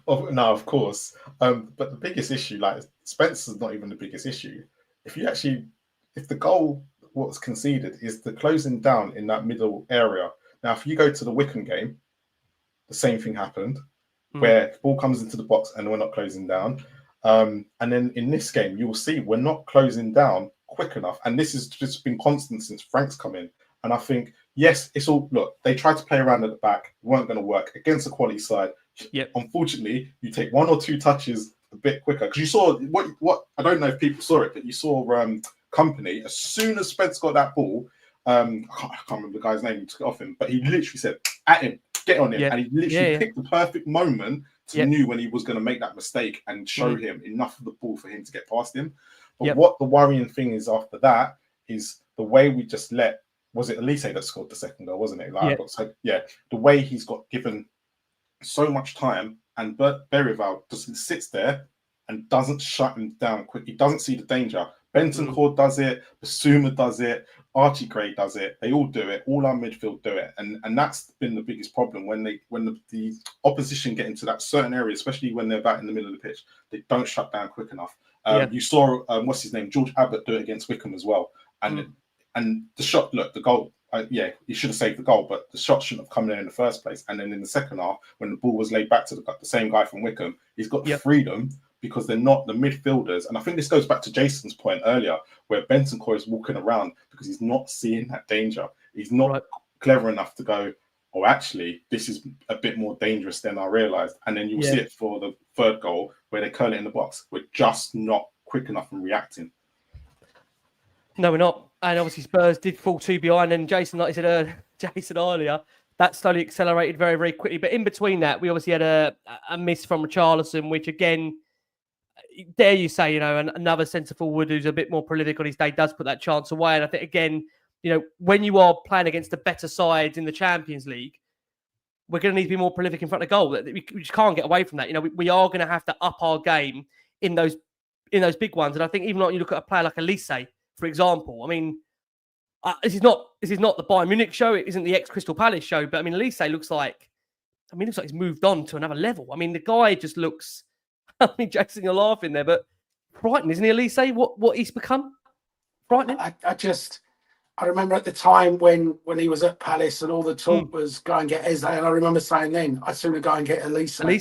Oh, no, of course. But the biggest issue, like Spencer's not even the biggest issue. If the goal what was conceded is the closing down in that middle area. Now, if you go to the Wycombe game, the same thing happened, where the ball comes into the box and we're not closing down. And then in this game, you will see we're not closing down quick enough. And this has just been constant since Frank's come in. And I think, yes, it's all, look, they tried to play around at the back, weren't going to work against a quality side. Yep. Unfortunately, you take one or two touches a bit quicker. Because you saw what I don't know if people saw it, but you saw Company, as soon as Spence got that ball, I can't remember the guy's name, he took it off him, but he literally said, at him, get on him. And he literally picked the perfect moment to knew when he was going to make that mistake and show him enough of the ball for him to get past him. But what the worrying thing is after that is the way we just was it Elise that scored the second goal, wasn't it? The way he's got given so much time, and Berrival just sits there and doesn't shut him down quick. He doesn't see the danger. Bentancur does it, Basuma does it, Archie Gray does it. They all do it. All our midfield do it, and that's been the biggest problem when the opposition get into that certain area, especially when they're back in the middle of the pitch. They don't shut down quick enough. You saw what's his name, George Abbott, do it against Wycombe as well, and the shot. Look, the goal. He should have saved the goal, but the shot shouldn't have come there in the first place. And then in the second half, when the ball was laid back to the same guy from Wycombe, he's got the freedom. Because they're not the midfielders. And I think this goes back to Jason's point earlier, where Bentancur is walking around because he's not seeing that danger. He's not clever enough to go, oh, actually, this is a bit more dangerous than I realised. And then you'll see it for the third goal, where they curl it in the box. We're just not quick enough in reacting. No, we're not. And obviously Spurs did fall 2 behind. And Jason, like I said, Jason earlier, that slowly accelerated very, very quickly. But in between that, we obviously had a miss from Richarlison, which again, dare you say, another centre forward who's a bit more prolific on his day does put that chance away. And I think, again, when you are playing against the better sides in the Champions League, we're going to need to be more prolific in front of goal. We just can't get away from that. We are going to have to up our game in those big ones. And I think even like you look at a player like Elise, for example, I mean, this is not the Bayern Munich show. It isn't the ex-Crystal Palace show. But I mean, Elise looks like he's moved on to another level. I mean, the guy just looks... I mean, Jason, you're laughing there, but frightening, isn't he, Elise? What he's become? Frightening. I remember at the time when he was at Palace and all the talk was go and get Eze, and I remember saying then I'd sooner go and get Elise. I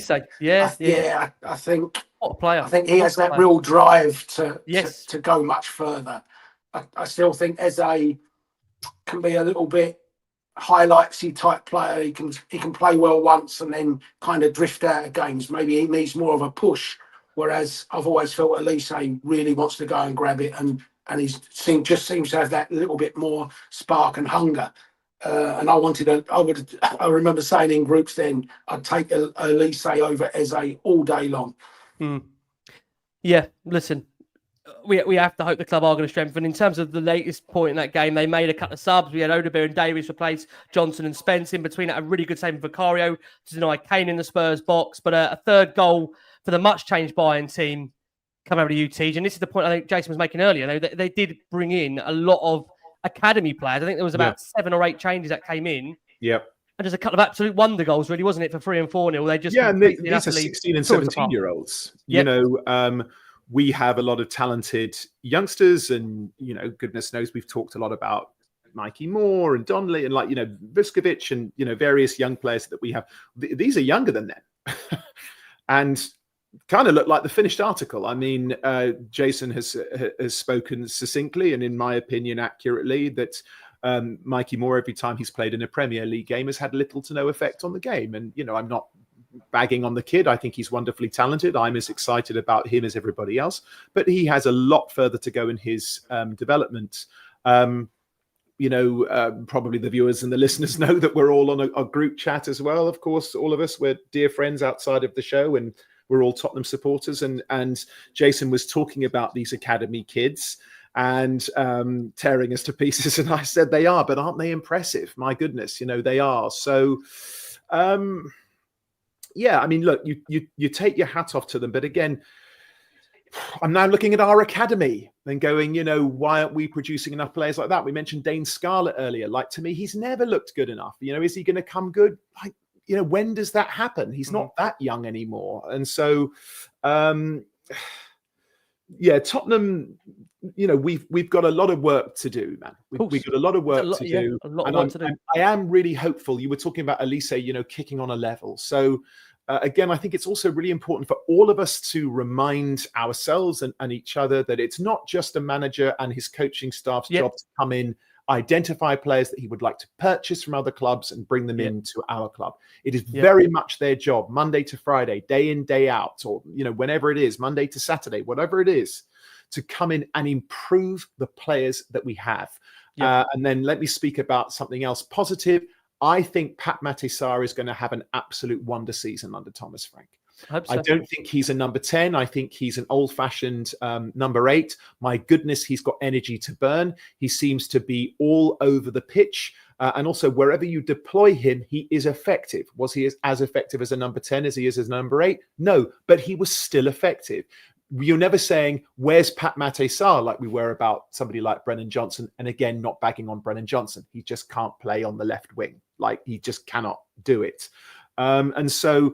think what a player. I think he has that real drive to go much further. I still think Eze can be a little bit highlightsy type player. He can play well once and then kind of drift out of games. Maybe he needs more of a push. Whereas I've always felt Elise really wants to go and grab it, and he just seems to have that little bit more spark and hunger. And I remember saying in groups then I'd take Elise over Eze all day long. Yeah, listen. We have to hope the club are going to strengthen. In terms of the latest point in that game, they made a couple of subs. We had Odobert and Davies replace Johnson and Spence. In between that, a really good save from Vicario to deny Kane in the Spurs box. But a third goal for the much-changed Bayern team come over to you, Tej. And this is the point I think Jason was making earlier. They did bring in a lot of academy players. I think there was about 7 or 8 changes that came in. Yep. And just a couple of absolute wonder goals, really, wasn't it, for 3 and 4-0? They just and these are 16 and 17-year-olds. Yep. We have a lot of talented youngsters, and goodness knows we've talked a lot about Mikey Moore and Donnelly and Vuskovic and various young players that we have. These are younger than them, and kind of look like the finished article. I mean, Jason has spoken succinctly and, in my opinion, accurately that Mikey Moore, every time he's played in a Premier League game, has had little to no effect on the game. And I'm not bagging on the kid. I think he's wonderfully talented. I'm as excited about him as everybody else, but he has a lot further to go in his development. Probably the viewers and the listeners know that we're all on a group chat as well. Of course, all of us, we're dear friends outside of the show, and we're all Tottenham supporters. And Jason was talking about these academy kids and tearing us to pieces. And I said they are, but aren't they impressive? My goodness, they are. So, yeah, I mean, look, you take your hat off to them, but again, I'm now looking at our academy and going, why aren't we producing enough players like that? We mentioned Dane Scarlett earlier. Like, to me, he's never looked good enough. Is he going to come good? Like, when does that happen? He's not that young anymore. And so, Tottenham, we've got a lot of work to do, man. We've got a lot of work to do. I am really hopeful. You were talking about Elise, kicking on a level. So, again, I think it's also really important for all of us to remind ourselves and each other that it's not just a manager and his coaching staff's job to come in, identify players that he would like to purchase from other clubs and bring them into our club. It is very much their job, Monday to Friday, day in, day out, or, whenever it is, Monday to Saturday, whatever it is, to come in and improve the players that we have. And then let me speak about something else positive. I think Pape Sarr is going to have an absolute wonder season under Thomas Frank. I don't think he's a number 10. I think he's an old-fashioned number 8. My goodness, he's got energy to burn. He seems to be all over the pitch. And also, wherever you deploy him, he is effective. Was he as effective as a number 10 as he is as number 8? No, but he was still effective. You're never saying, where's Pape Sarr, like we were about somebody like Brennan Johnson. And again, not bagging on Brennan Johnson. He just can't play on the left wing. Like, he just cannot do it. And so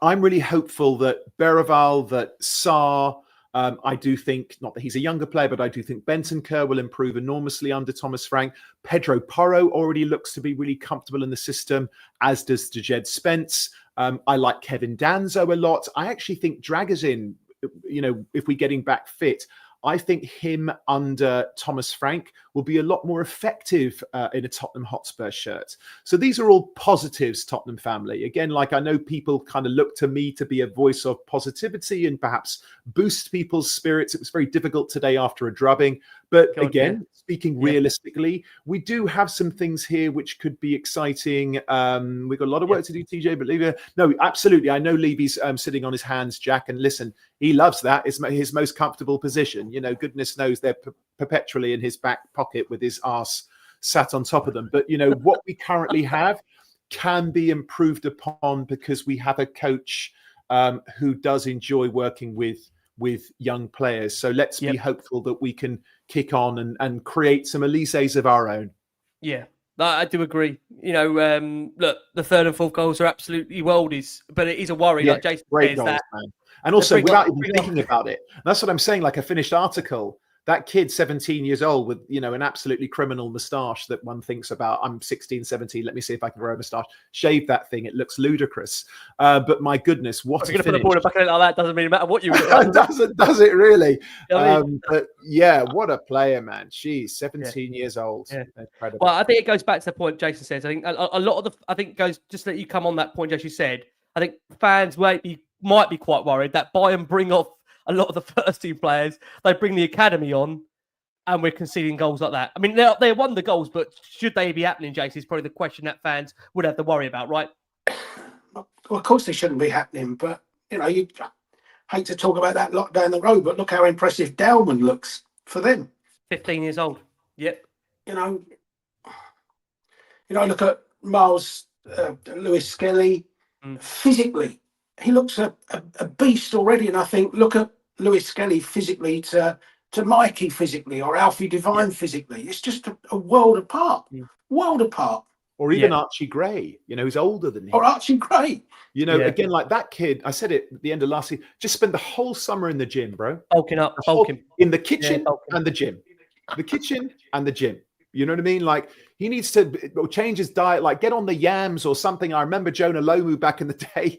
I'm really hopeful that Bergvall, that Sarr, I do think, not that he's a younger player, but I do think Bentancur will improve enormously under Thomas Frank. Pedro Porro already looks to be really comfortable in the system, as does Dejed Spence. I like Kevin Danzo a lot. I actually think Dragozin, if we're getting back fit, I think him under Thomas Frank will be a lot more effective in a Tottenham Hotspur shirt. So these are all positives, Tottenham family. Again, like, I know people kind of look to me to be a voice of positivity and perhaps boost people's spirits. It was very difficult today after a drubbing. But speaking realistically, we do have some things here which could be exciting. We've got a lot of work to do, TJ, but Levy, no, absolutely. I know Levy's sitting on his hands, Jack, and listen, he loves that. It's his most comfortable position. Goodness knows they're perpetually in his back pocket with his arse sat on top of them. But, what we currently have can be improved upon because we have a coach who does enjoy working with young players. So let's be hopeful that we can kick on and create some Elises of our own. Yeah, I do agree. Look, the third and fourth goals are absolutely worldies, but it is a worry. Like Jason says, goals, man. And also, without even thinking about it, that's what I'm saying. Like a finished article, that kid, 17 years old, with an absolutely criminal moustache that one thinks about. I'm 16, 17. Let me see if I can grow a moustache. Shave that thing; it looks ludicrous. But my goodness, what a finish! Put a ball back in it like that doesn't really matter what you. does it really? But yeah, what a player, man! She's 17 years old. Yeah. Incredible. Well, I think it goes back to the point Jason says. I think a lot of goes just that you come on that point, as you said. I think fans might be quite worried that Bayern bring off a lot of the first team players. They bring the academy on, and we're conceding goals like that. I mean, they won the goals, but should they be happening, Jason? Is probably the question that fans would have to worry about, right? Well, of course they shouldn't be happening, but you hate to talk about that lot down the road, but look how impressive Dalman looks for them. 15 years old. Yep. Look at Miles Lewis Skelly. Physically, he looks a beast already, and I think look at Lewis Skelly physically to Mikey physically or Alfie Devine physically. It's just a world apart. World apart. Or even Archie Gray, who's older than him. Or Archie Gray. Again, like that kid, I said it at the end of last season, just spend the whole summer in the gym, bro. Bulking up, in the kitchen and the gym. The kitchen and the gym. You know what I mean? Like, he needs to change his diet, like get on the yams or something. I remember Jonah Lomu back in the day,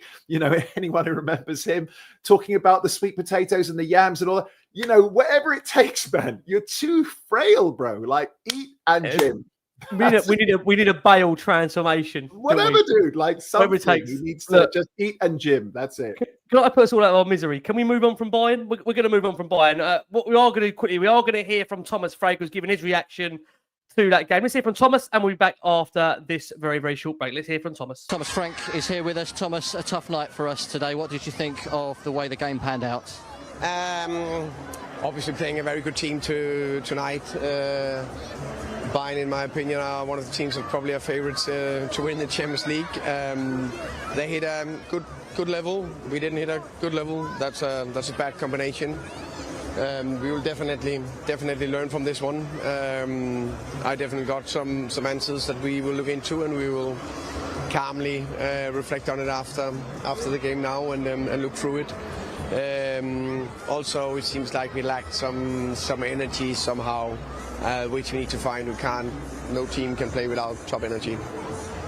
anyone who remembers him talking about the sweet potatoes and the yams and all that, whatever it takes, man. You're too frail, bro. Like, eat and gym. We need a Bale transformation. Whatever, dude. Like, something. He needs to just eat and gym. That's it. Can I put us all out of our misery? Can we move on from Bayern? We're going to move on from Bayern. What we are going to do quickly, we are going to hear from Thomas Frank, who's giving his reaction to that game. Let's hear from Thomas, and we'll be back after this very, very short break. Let's hear from Thomas. Thomas Frank is here with us. Thomas, a tough night for us today. What did you think of the way the game panned out? Obviously playing a very good team tonight. Bayern, in my opinion, are one of the teams that probably are favourites to win the Champions League. They hit a good level. We didn't hit a good level. That's a bad combination. We will definitely learn from this one. I definitely got some answers that we will look into, and we will calmly reflect on it after the game now and look through it. Also, it seems like we lacked some energy somehow, which we need to find. No team can play without top energy.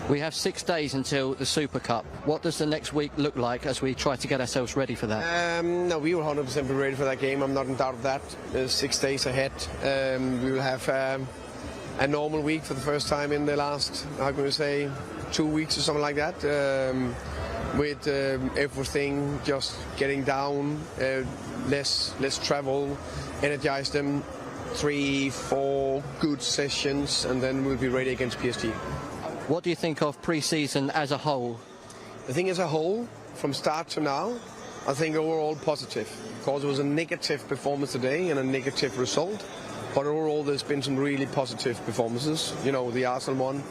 We have 6 days until the Super Cup. What does the next week look like as we try to get ourselves ready for that? No, we will 100% be ready for that game. I'm not in doubt of that. There's 6 days ahead. We will have a normal week for the first time in the last, how can we say, 2 weeks or something like that. With everything just getting down, less travel, energize them, 3-4 good sessions, and then we'll be ready against PSG. What do you think of pre-season as a whole? I think as a whole, from start to now, I think overall positive. Of course, it was a negative performance today and a negative result, but overall there's been some really positive performances. You know, the Arsenal one,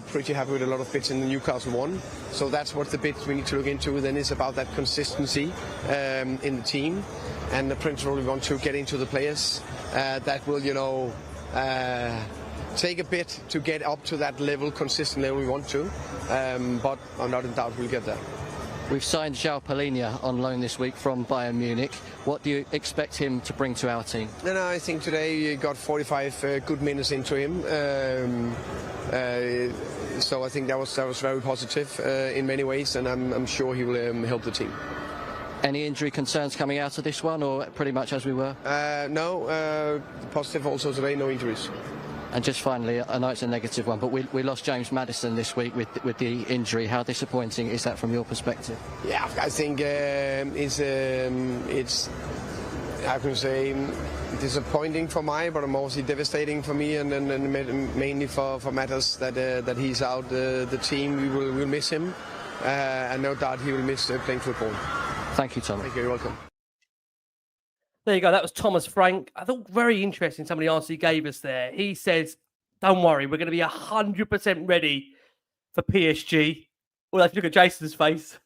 pretty happy with a lot of bits in the Newcastle one. So that's what the bits we need to look into. Then it's about that consistency in the team, and the principle we want to get into the players. That will, take a bit to get up to that level, consistent level we want to. But I'm not in doubt we'll get there. We've signed João Palhinha on loan this week from Bayern Munich. What do you expect him to bring to our team? No, I think today you got 45 good minutes into him. So I think that was very positive in many ways, and I'm sure he will help the team. Any injury concerns coming out of this one, or pretty much as we were? No, positive also today, no injuries. And just finally, I know it's a negative one, but we lost James Maddison this week with the injury. How disappointing is that from your perspective? Yeah, I think it's how can I say, disappointing for me, but mostly devastating for me, and mainly for Matters that he's out the team. We will miss him, and no doubt he will miss playing football. Thank you, Tom. Thank you. You're welcome. There you go. That was Thomas Frank. I thought very interesting some of the answers he gave us there. He says, don't worry, we're going to be 100% ready for PSG. Well, if you look at Jason's face,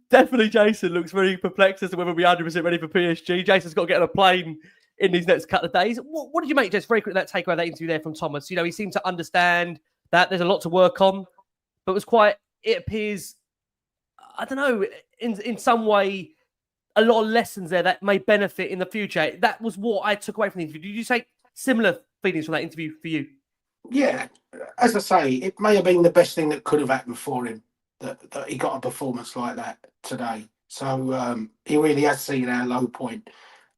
definitely Jason looks very perplexed as to whether we're 100% ready for PSG. Jason's got to get on a plane in these next couple of days. What did you make, Jess, very quickly, that takeaway, that interview there from Thomas? He seemed to understand that there's a lot to work on, but it appears, I don't know, in some way, a lot of lessons there that may benefit in the future. That was what I took away from the interview. Did you say similar feelings from that interview for you? Yeah, as I say, it may have been the best thing that could have happened for him that he got a performance like that today. So he really has seen our low point.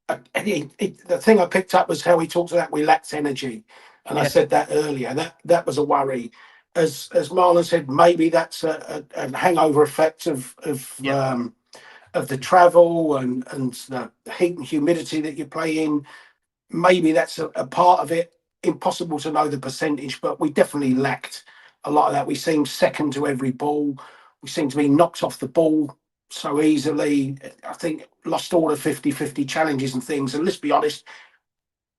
And the thing I picked up was how he talks about we lacked energy, and I said that earlier. That was a worry. As Marlon said, maybe that's a hangover effect of the travel and the heat and humidity that you play in. Maybe that's a part of it. Impossible to know the percentage, but we definitely lacked a lot of that. We seemed second to every ball. We seemed to be knocked off the ball so easily. I think lost all the 50-50 challenges and things. And let's be honest,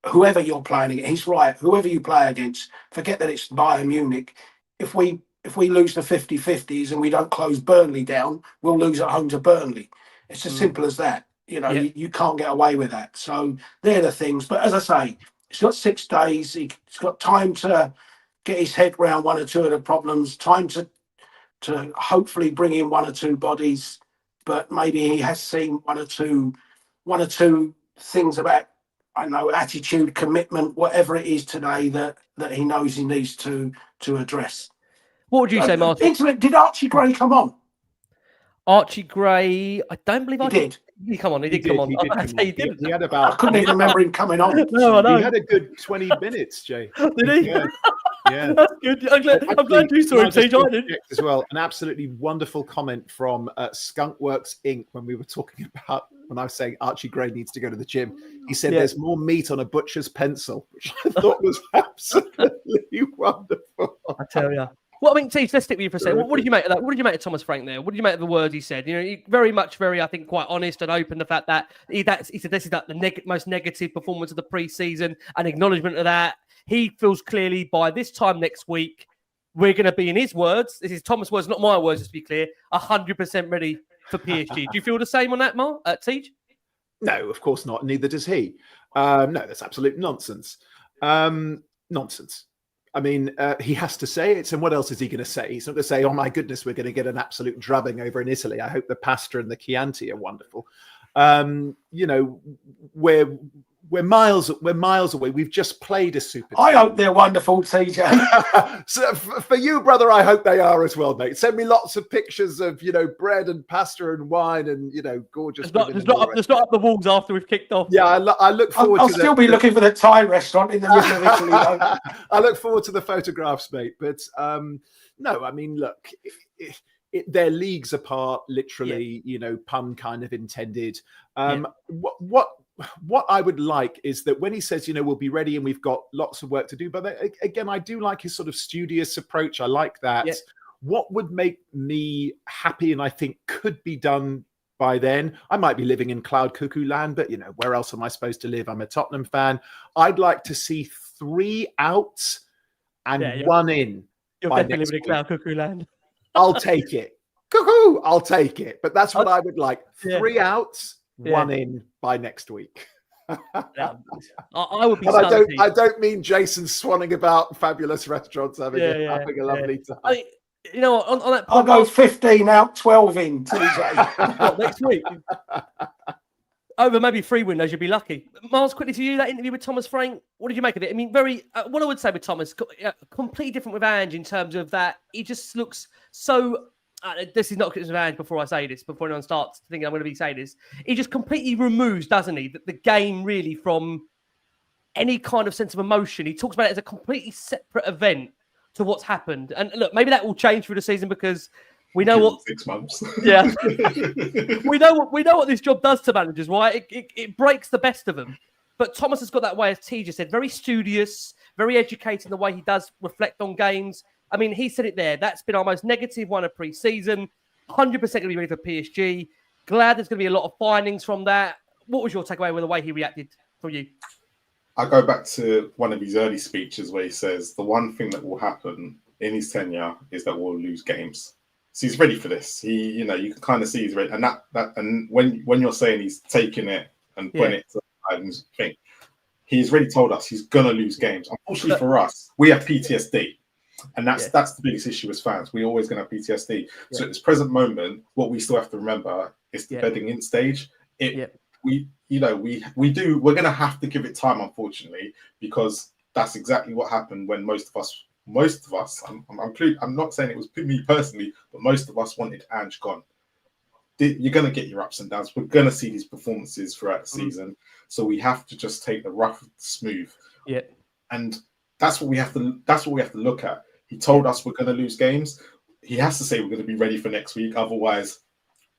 whoever you're playing against, he's right. Whoever you play against, forget that it's Bayern Munich. If we lose the 50-50s and we don't close Burnley down, we'll lose at home to Burnley. It's as simple as that. You can't get away with that. So they're the things. But as I say, he's got 6 days. He's got time to get his head around one or two of the problems, time to hopefully bring in one or two bodies. But maybe he has seen one or two things about, I know, attitude, commitment, whatever it is today that he knows he needs to address. What would you say, Martin? Did Archie Gray come on? Archie Gray, I don't believe He did. He did come on. He did come on. He had I about. couldn't even remember him coming on. No, I know. He had a good 20 minutes, Jay. Did he? Yeah. That's good. I'm glad you saw him, TJ. I did. As well, an absolutely wonderful comment from Skunkworks Inc. when we were talking about, when I was saying Archie Gray needs to go to the gym. He said there's more meat on a butcher's pencil, which I thought was absolutely wonderful. I tell you. Well, I mean, Teach, let's stick with you for a second. What did you make of that? What did you make of Thomas Frank there? What did you make of the words he said? Very, I think, quite honest and open. The fact that he said this is like the most negative performance of the pre-season, an acknowledgement of that. He feels clearly by this time next week, we're going to be, in his words, this is Thomas' words, not my words, just to be clear, 100% ready for PSG. Do you feel the same on that, Teach? No, of course not. Neither does he. No, that's absolute nonsense. Nonsense. I mean, he has to say it, and what else is he going to say? He's not going to say, "Oh my goodness, we're going to get an absolute drubbing over in Italy. I hope the pasta and the Chianti are wonderful." We're miles away. We've just played a Super. I hope they're wonderful, TJ. So for you, brother, I hope they are as well, mate. Send me lots of pictures of bread and pasta and wine and gorgeous. There's not up the walls after we've kicked off. Yeah, I look forward. I'll still be looking for the Thai restaurant in the middle of Italy. I look forward to the photographs, mate. But no, I mean, look. They're leagues apart, literally, pun kind of intended. What I would like is that when he says, we'll be ready and we've got lots of work to do, but again, I do like his sort of studious approach. I like that. Yeah. What would make me happy and I think could be done by then? I might be living in cloud cuckoo land, but where else am I supposed to live? I'm a Tottenham fan. I'd like to see 3 out and 1 in. You're definitely living in cloud cuckoo land. I'll take it. Cuckoo, I'll take it. But that's what I would like. 3 outs, 1 in by next week. I would be. I don't mean Jason swanning about fabulous restaurants having a lovely time. On that. I'll go 15 out, 12 in. TJ. Next week. Over maybe 3 windows, you'd be lucky. Miles, quickly to you, that interview with Thomas Frank, what did you make of it? I mean, what I would say with Thomas, completely different with Ange in terms of that he just looks so. This is not criticism of Ange before I say this, before anyone starts thinking I'm going to be saying this. He just completely removes, doesn't he, the game really from any kind of sense of emotion. He talks about it as a completely separate event to what's happened. And look, maybe that will change through the season because we know what 6 months. Yeah, we know what this job does to managers, right? It breaks the best of them. But Thomas has got that way, as T just said, very studious, very educated in the way he does reflect on games. I mean, he said it there. That's been our most negative one of pre-season. 100% going to be ready for PSG. Glad there's going to be a lot of findings from that. What was your takeaway with the way he reacted from you? I go back to one of his early speeches where he says the one thing that will happen in his tenure is that we'll lose games. So he's ready for this. You can kind of see he's ready. And when you're saying he's taking it and putting it to the side and think, he's already told us he's going to lose games. Unfortunately for us, we have PTSD. And that's the biggest issue as fans. We're always going to have PTSD. Yeah. So at this present moment, what we still have to remember is the bedding in stage. We're going to have to give it time, unfortunately, because that's exactly what happened when most of us, I'm not saying it was me personally, but most of us wanted Ange gone. You're going to get your ups and downs. We're going to see these performances throughout the season. So we have to just take the rough with the smooth. Yeah. And that's what we have to look at. He told us we're going to lose games. He has to say we're going to be ready for next week. Otherwise,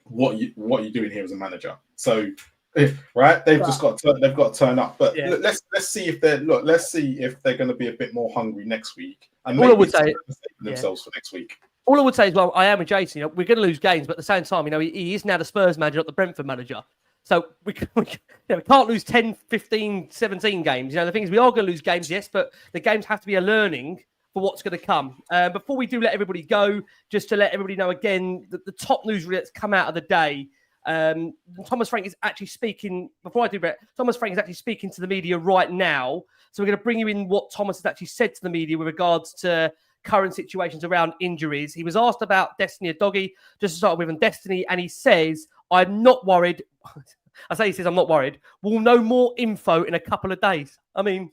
what are you doing here as a manager? So, they've got to turn up. But let's see if they're going to be a bit more hungry next week. And all I would say themselves for next week. All I would say is, well, I am with Jason. We're going to lose games, but at the same time, he is now the Spurs manager, not the Brentford manager. So we can't lose 10, 15, 17 games. The thing is, we are going to lose games, yes, but the games have to be a learning for what's going to come. Before we do let everybody go, just to let everybody know again, the top news that's come out of the day, Thomas Frank is actually speaking, Thomas Frank is actually speaking to the media right now. So we're going to bring you in what Thomas has actually said to the media with regards to current situations around injuries. He was asked about Destiny Udogie, just to start with, on Destiny, and he says, I'm not worried. He says, I'm not worried. We'll know more info in a couple of days. I mean,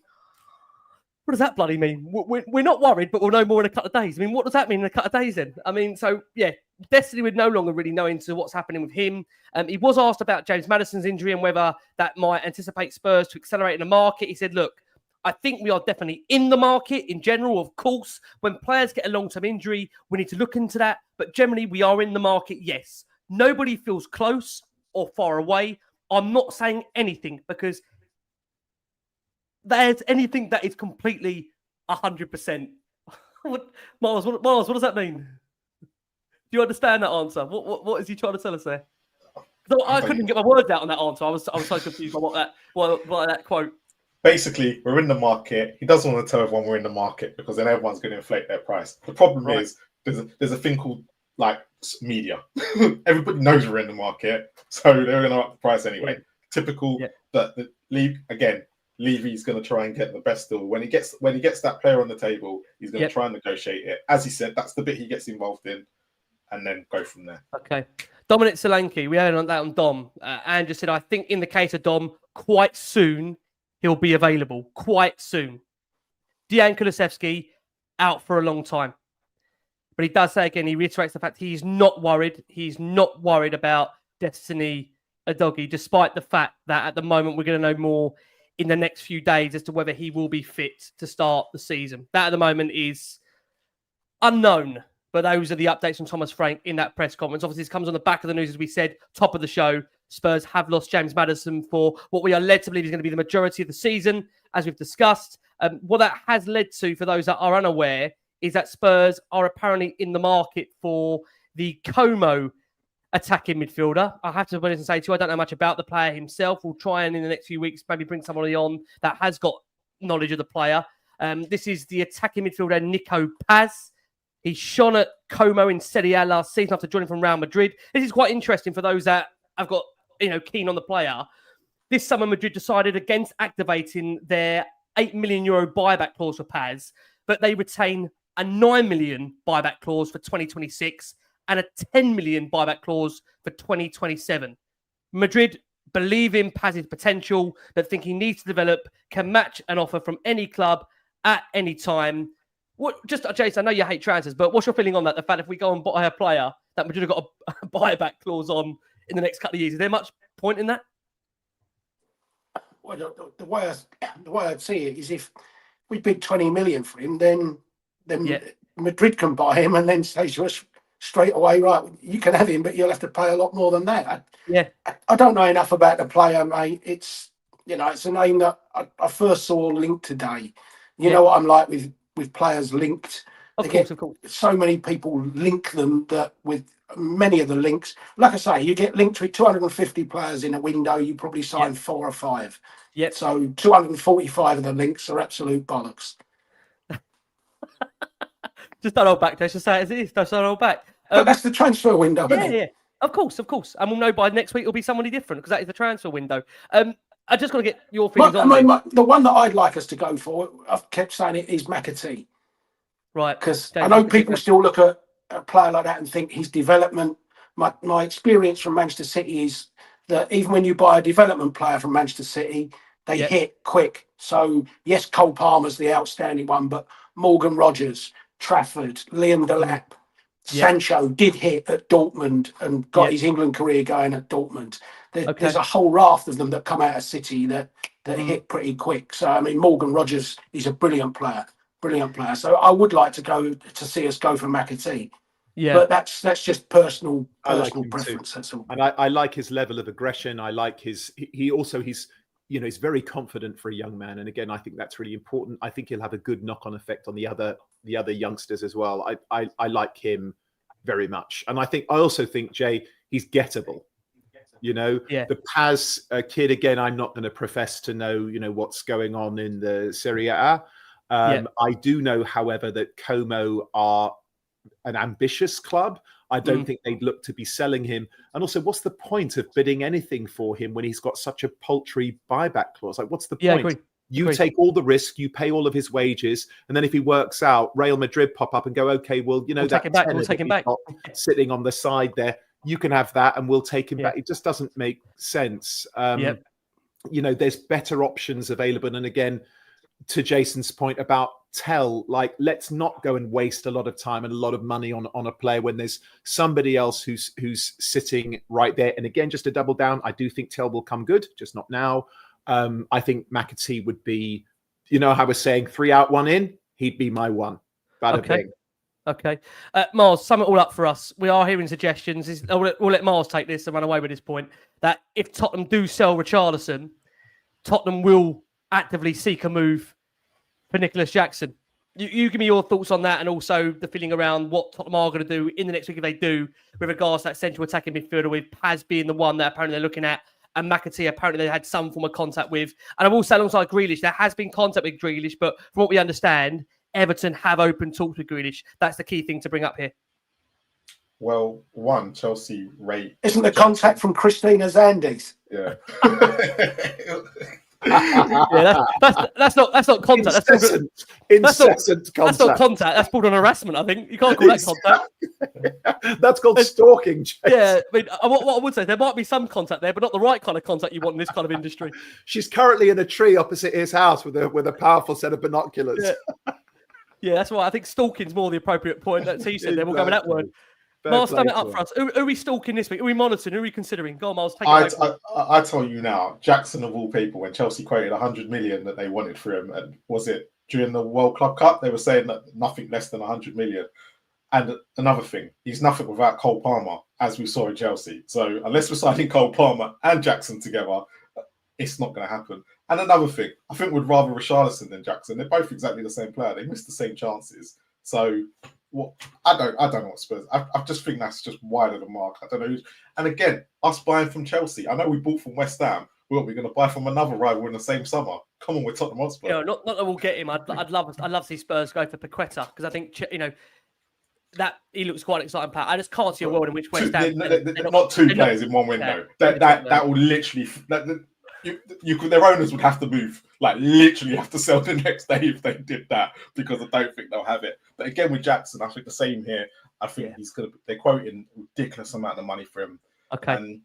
what does that bloody mean? We're not worried, but we'll know more in a couple of days. I mean, what does that mean in a couple of days then? I mean, so, yeah, Destiny would no longer really know into what's happening with him. He was asked about James Maddison's injury and whether that might anticipate Spurs to accelerate in the market. He said, look, I think we are definitely in the market in general. Of course, when players get a long-term injury, we need to look into that. But generally, we are in the market, yes. Nobody feels close or far away. I'm not saying anything because there's anything that is completely 100% Miles, what does that mean? Do you understand that answer? What is he trying to tell us there? I couldn't get my words out on that answer. I was so confused by what that quote. Basically, we're in the market. He doesn't want to tell everyone we're in the market because then everyone's going to inflate their price. The problem is there's a thing called like media. Everybody knows we're in the market, so they're going to up the price anyway. Typical. But the league again. Levy's going to try and get the best deal. When he gets that player on the table, he's going to try and negotiate it. As he said, that's the bit he gets involved in, and then go from there. Okay. Dominic Solanke, we heard on that on Dom. Andrew said, I think in the case of Dom, quite soon he'll be available. Quite soon. Dejan Kulusevski out for a long time. But he does say again, he reiterates the fact he's not worried. He's not worried about Destiny Udogie, despite the fact that at the moment we're going to know more in the next few days as to whether he will be fit to start the season. That at the moment is unknown. But those are the updates from Thomas Frank in that press conference. Obviously, this comes on the back of the news, as we said, top of the show. Spurs have lost James Maddison for what we are led to believe is going to be the majority of the season, as we've discussed. What that has led to, for those that are unaware, is that Spurs are apparently in the market for the Como attacking midfielder. I have to be honest and say to you, I don't know much about the player himself. We'll try and in the next few weeks maybe bring somebody on that has got knowledge of the player. This is the attacking midfielder, Nico Paz. He shone at Como in Serie A last season after joining from Real Madrid. This is quite interesting for those that have got, keen on the player. This summer, Madrid decided against activating their €8 million buyback clause for Paz, but they retain a €9 million buyback clause for 2026 and a €10 million buyback clause for 2027. Madrid believe in Paz's potential, that think he needs to develop, can match an offer from any club at any time. Jason, I know you hate transfers, but what's your feeling on that? The fact if we go and buy a player that Madrid have got a buyback clause on in the next couple of years, is there much point in that? Well, the way I'd see it is if we bid 20 million for him, then Madrid can buy him and then say to us straight away, right, you can have him, but you'll have to pay a lot more than that. I don't know enough about the player, mate. It's a name that I first saw linked today. You know what I'm like with players linked. Of course. So many people link them that with many of the links, like I say, you get linked with 250 players in a window, you probably sign 4 or 5. So 245 of the links are absolute bollocks. Just don't hold back, just say it as it is. Don't hold back. But that's the transfer window, isn't it? Yeah. Of course. And we'll know by next week it'll be somebody different because that is the transfer window. I just got to get your feelings on the one that I'd like us to go for, I've kept saying it, is McAtee. Right. Because I know people still look at a player like that and think his development. My experience from Manchester City is that even when you buy a development player from Manchester City, they hit quick. So, yes, Cole Palmer's the outstanding one, but Morgan Rogers, Trafford, Liam Delap, Sancho did hit at Dortmund and got his England career going at Dortmund. There's a whole raft of them that come out of City that hit pretty quick. So, I mean, Morgan Rogers is a brilliant player. So I would like to see us go for McAtee. Yeah, but that's just personal preference. That's all. And I like his level of aggression. I like he's very confident for a young man. And again, I think that's really important. I think he'll have a good knock-on effect on the other youngsters as well. I like him very much. And I also think, Jay, he's gettable. The Paz kid, again, I'm not going to profess to know, what's going on in the Serie A. I do know, however, that Como are an ambitious club. I don't think they'd look to be selling him. And also, what's the point of bidding anything for him when he's got such a paltry buyback clause? Like, what's the point? You take all the risk, you pay all of his wages, and then if he works out, Real Madrid pop up and go, okay, well, we'll take him back. Sitting on the side there, you can have that, and we'll take him back. It just doesn't make sense. There's better options available. And again, to Jason's point about let's not go and waste a lot of time and a lot of money on a player when there's somebody else who's sitting right there. And again, just to double down, I do think Tell will come good, just not now. I think McAtee would be, how I was saying, 3 out, 1 in. He'd be my one. Okay. Miles, sum it all up for us. We are hearing suggestions. We'll let Miles take this and run away with this point, that if Tottenham do sell Richarlison, Tottenham will actively seek a move for Nicholas Jackson. You give me your thoughts on that, and also the feeling around what Tottenham are going to do in the next week if they do, with regards to that central attacking midfielder, with Paz being the one that apparently they're looking at, and McAtee apparently they had some form of contact with. And I will say alongside Grealish, there has been contact with Grealish, but from what we understand, Everton have open talks with Grealish. That's the key thing to bring up here. Well, one, Chelsea rate. Isn't the contact from Christina Zandes? Yeah. Yeah, that's not contact. Incessant contact. That's not contact. That's called an harassment. I think you can't call that contact. That's called stalking. Jason. Yeah, I mean, what I would say, there might be some contact there, but not the right kind of contact you want in this kind of industry. She's currently in a tree opposite his house with a powerful set of binoculars. Yeah, that's why I think stalking's more the appropriate point. That's he said. Then we'll go with that word. Miles, sum it up for us. Who are we stalking this week? Who are we monitoring? Who are we considering? Go on, Miles. Take it away. I tell you now, Jackson of all people, when Chelsea quoted 100 million that they wanted for him, and was it during the World Club Cup? They were saying that nothing less than 100 million. And another thing, he's nothing without Cole Palmer, as we saw in Chelsea. So unless we're signing Cole Palmer and Jackson together, it's not going to happen. And another thing, I think we'd rather Richarlison than Jackson. They're both exactly the same player. They missed the same chances. So I don't know what Spurs. I just think that's just wide of the mark. I don't know. And again, us buying from Chelsea. I know we bought from West Ham. We're going to buy from another rival in the same summer. Come on, we're Tottenham Hotspur. Not that we'll get him. I'd love to see Spurs go for Paqueta, because I think that he looks quite an exciting player. I just can't see a world in which West Ham not two players in one window. That will literally. Their owners would have to move, like literally have to sell the next day if they did that, because I don't think they'll have it. But again, with Jackson, I think the same here. I think they're quoting a ridiculous amount of money for him. Okay. And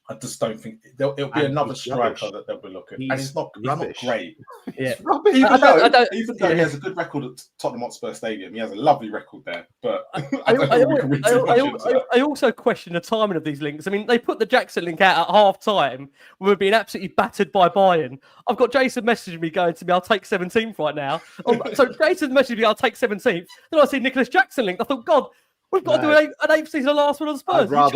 I just don't think it'll be another striker that they'll be looking. And he's not great. Yeah. Even though he has a good record at Tottenham Hotspur Stadium, he has a lovely record there. But I also question the timing of these links. I mean, they put the Jackson link out at half time when we're being absolutely battered by Bayern. I've got Jason messaging me going to me, I'll take 17th right now. So Jason messaged me, I'll take 17th. Then I see Nicholas Jackson link. I thought, God, we've got to do an eighth season of last one on Spurs. I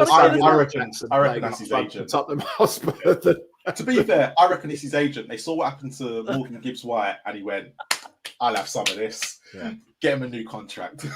reckon that's his agent. Tottenham Hotspur. To be fair, I reckon it's his agent. They saw what happened to Morgan Gibbs-White, and he went, "I'll have some of this. Yeah. Get him a new contract."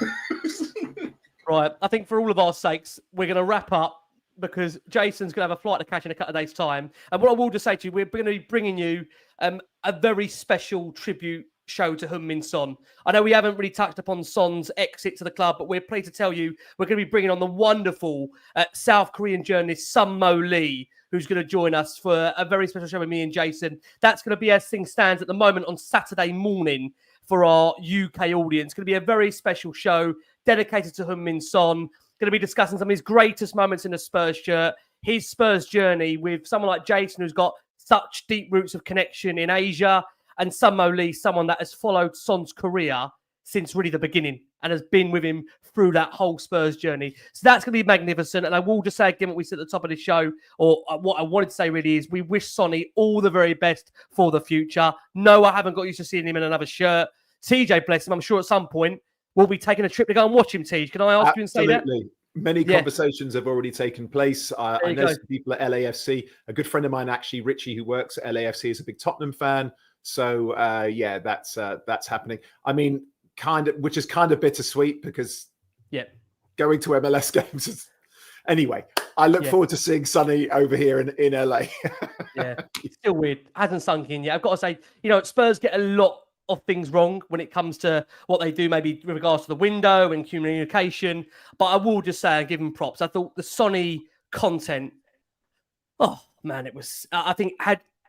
Right. I think for all of our sakes, we're going to wrap up, because Jason's going to have a flight to catch in a couple of days' time. And what I will just say to you, we're going to be bringing you a very special tribute show to Heung-min Son. I know we haven't really touched upon Son's exit to the club, but we're pleased to tell you we're going to be bringing on the wonderful South Korean journalist Sun Mo Lee, who's going to join us for a very special show with me and Jason. That's going to be, as things stands at the moment, on Saturday morning for our UK audience. It's going to be a very special show dedicated to Heung-min Son. Going to be discussing some of his greatest moments in the Spurs shirt, his Spurs journey with someone like Jason, who's got such deep roots of connection in Asia, and Sun Mo Lee, someone that has followed Son's career since really the beginning and has been with him through that whole Spurs journey. So that's going to be magnificent. And I will just say again what we said at the top of the show, or what I wanted to say really, is we wish Sonny all the very best for the future. No, I haven't got used to seeing him in another shirt. TJ, bless him, I'm sure at some point we'll be taking a trip to go and watch him, TJ. Can I ask you and say that? Absolutely. Many conversations have already taken place. I know some people at LAFC. A good friend of mine, actually, Richie, who works at LAFC, is a big Tottenham fan. So that's happening. I mean, which is kind of bittersweet, because going to MLS games is... Anyway, I look forward to seeing Sonny over here in LA. It's still weird. Hasn't sunk in yet. I've got to say, Spurs get a lot of things wrong when it comes to what they do, maybe with regards to the window and communication. But I will just say, I give them props. I thought the Sonny content, oh man, it was, I think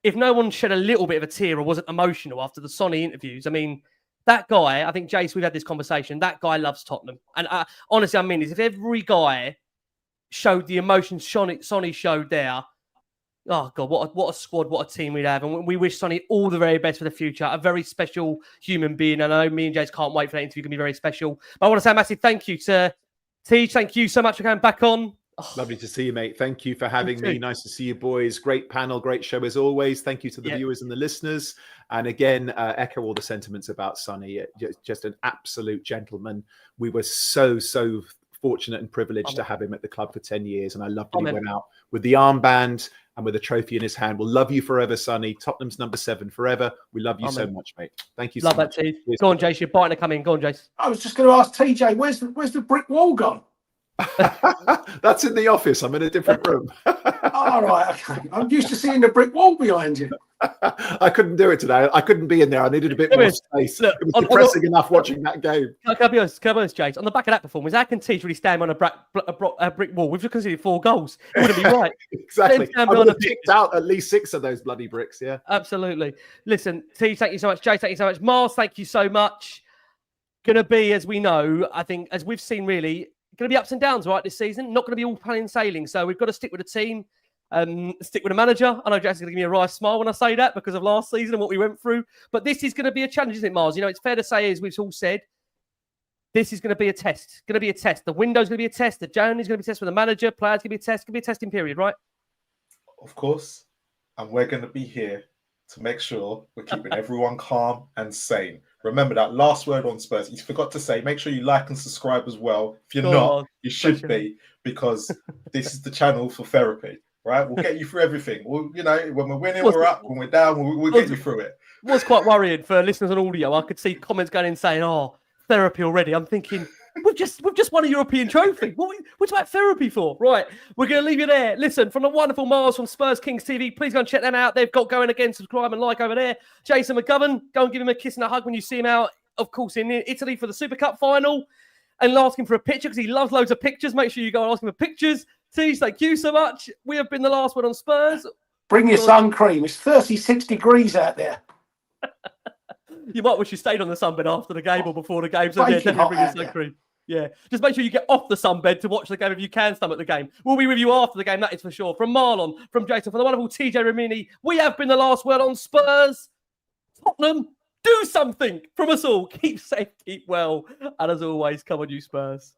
if no one shed a little bit of a tear or wasn't emotional after the Sonny interviews, I mean, that guy, I think, Jace, we've had this conversation, that guy loves Tottenham. And honestly, I mean this, if every guy showed the emotions Sonny showed there, oh God, what a squad, what a team we'd have. And we wish Sonny all the very best for the future. A very special human being. And I know me and Jace can't wait for that interview. It's going to be very special. But I want to say a massive thank you to Tej. Thank you so much for coming back on. Oh. Lovely to see you, mate. Thank you for having me. Nice to see you, boys. Great panel, great show as always. Thank you to the viewers and the listeners. And again, echo all the sentiments about Sonny. Just an absolute gentleman. We were so fortunate and privileged to have him at the club for 10 years. And I loved that he went out with the armband. and with a trophy in his hand. We'll love you forever, Sonny. Tottenham's number 7 forever. We love you so much, mate. Thank you so Love much. that, T. Go on, Jace. You're biting to come in. Go on, Jace. I was just going to ask TJ, where's the brick wall gone? That's in the office. I'm in a different room. All right, okay. I'm used to seeing the brick wall behind you. I couldn't do it today. I couldn't be in there. I needed a bit more space. Look, it was depressing enough watching that game. Can I be honest, Jace? On the back of that performance, how can Teach really stand on a brick wall? We've just conceded 4 goals. It wouldn't be right. Exactly. I would have picked out at least 6 of those bloody bricks, yeah. Absolutely. Listen, Teach, thank you so much. Jace, thank you so much. Mars, thank you so much. Going to be, as we know, I think, as we've seen really, going to be ups and downs, right, this season. Not going to be all plain sailing. So we've got to stick with the team, stick with the manager. I know Jack's going to give me a wry smile when I say that because of last season and what we went through. But this is going to be a challenge, isn't it, Mars? You know, it's fair to say, as we've all said, this is going to be a test. Going to be a test. The window's going to be a test. The journey's going to be a test for the manager. Players going to be a test. Going to be a testing period, right? Of course. And we're going to be here to make sure we're keeping everyone calm and sane. Remember that last word on Spurs. You forgot to say, make sure you like and subscribe as well. If you're not, you should be, because this is the channel for therapy, right? We'll get you through everything. We'll, you know, when we're winning, we're up. When we're down, we'll get you through it. It was quite worrying for listeners on audio. I could see comments going in saying, "Oh, therapy already." I'm thinking, we've just won a European trophy. What's about therapy for? Right, we're going to leave you there. Listen, from the wonderful Mars from Spurs Kings TV, please go and check them out. They've got going again. Subscribe and like over there. Jason McGovern, go and give him a kiss and a hug when you see him out, of course, in Italy for the Super Cup final. And ask him for a picture because he loves loads of pictures. Make sure you go and ask him for pictures. Teach, thank you so much. We have been the last one on Spurs. Bring your sun cream. It's 36 degrees out there. You might wish you stayed on the sunbed after the game or before the game. So yeah, definitely bring your sun cream. Yeah, just make sure you get off the sunbed to watch the game if you can stomach the game. We'll be with you after the game, that is for sure. From Marlon, from Jason, from the wonderful TJ Ramini, we have been the last word on Spurs. Tottenham, do something from us all. Keep safe, keep well. And as always, come on you Spurs.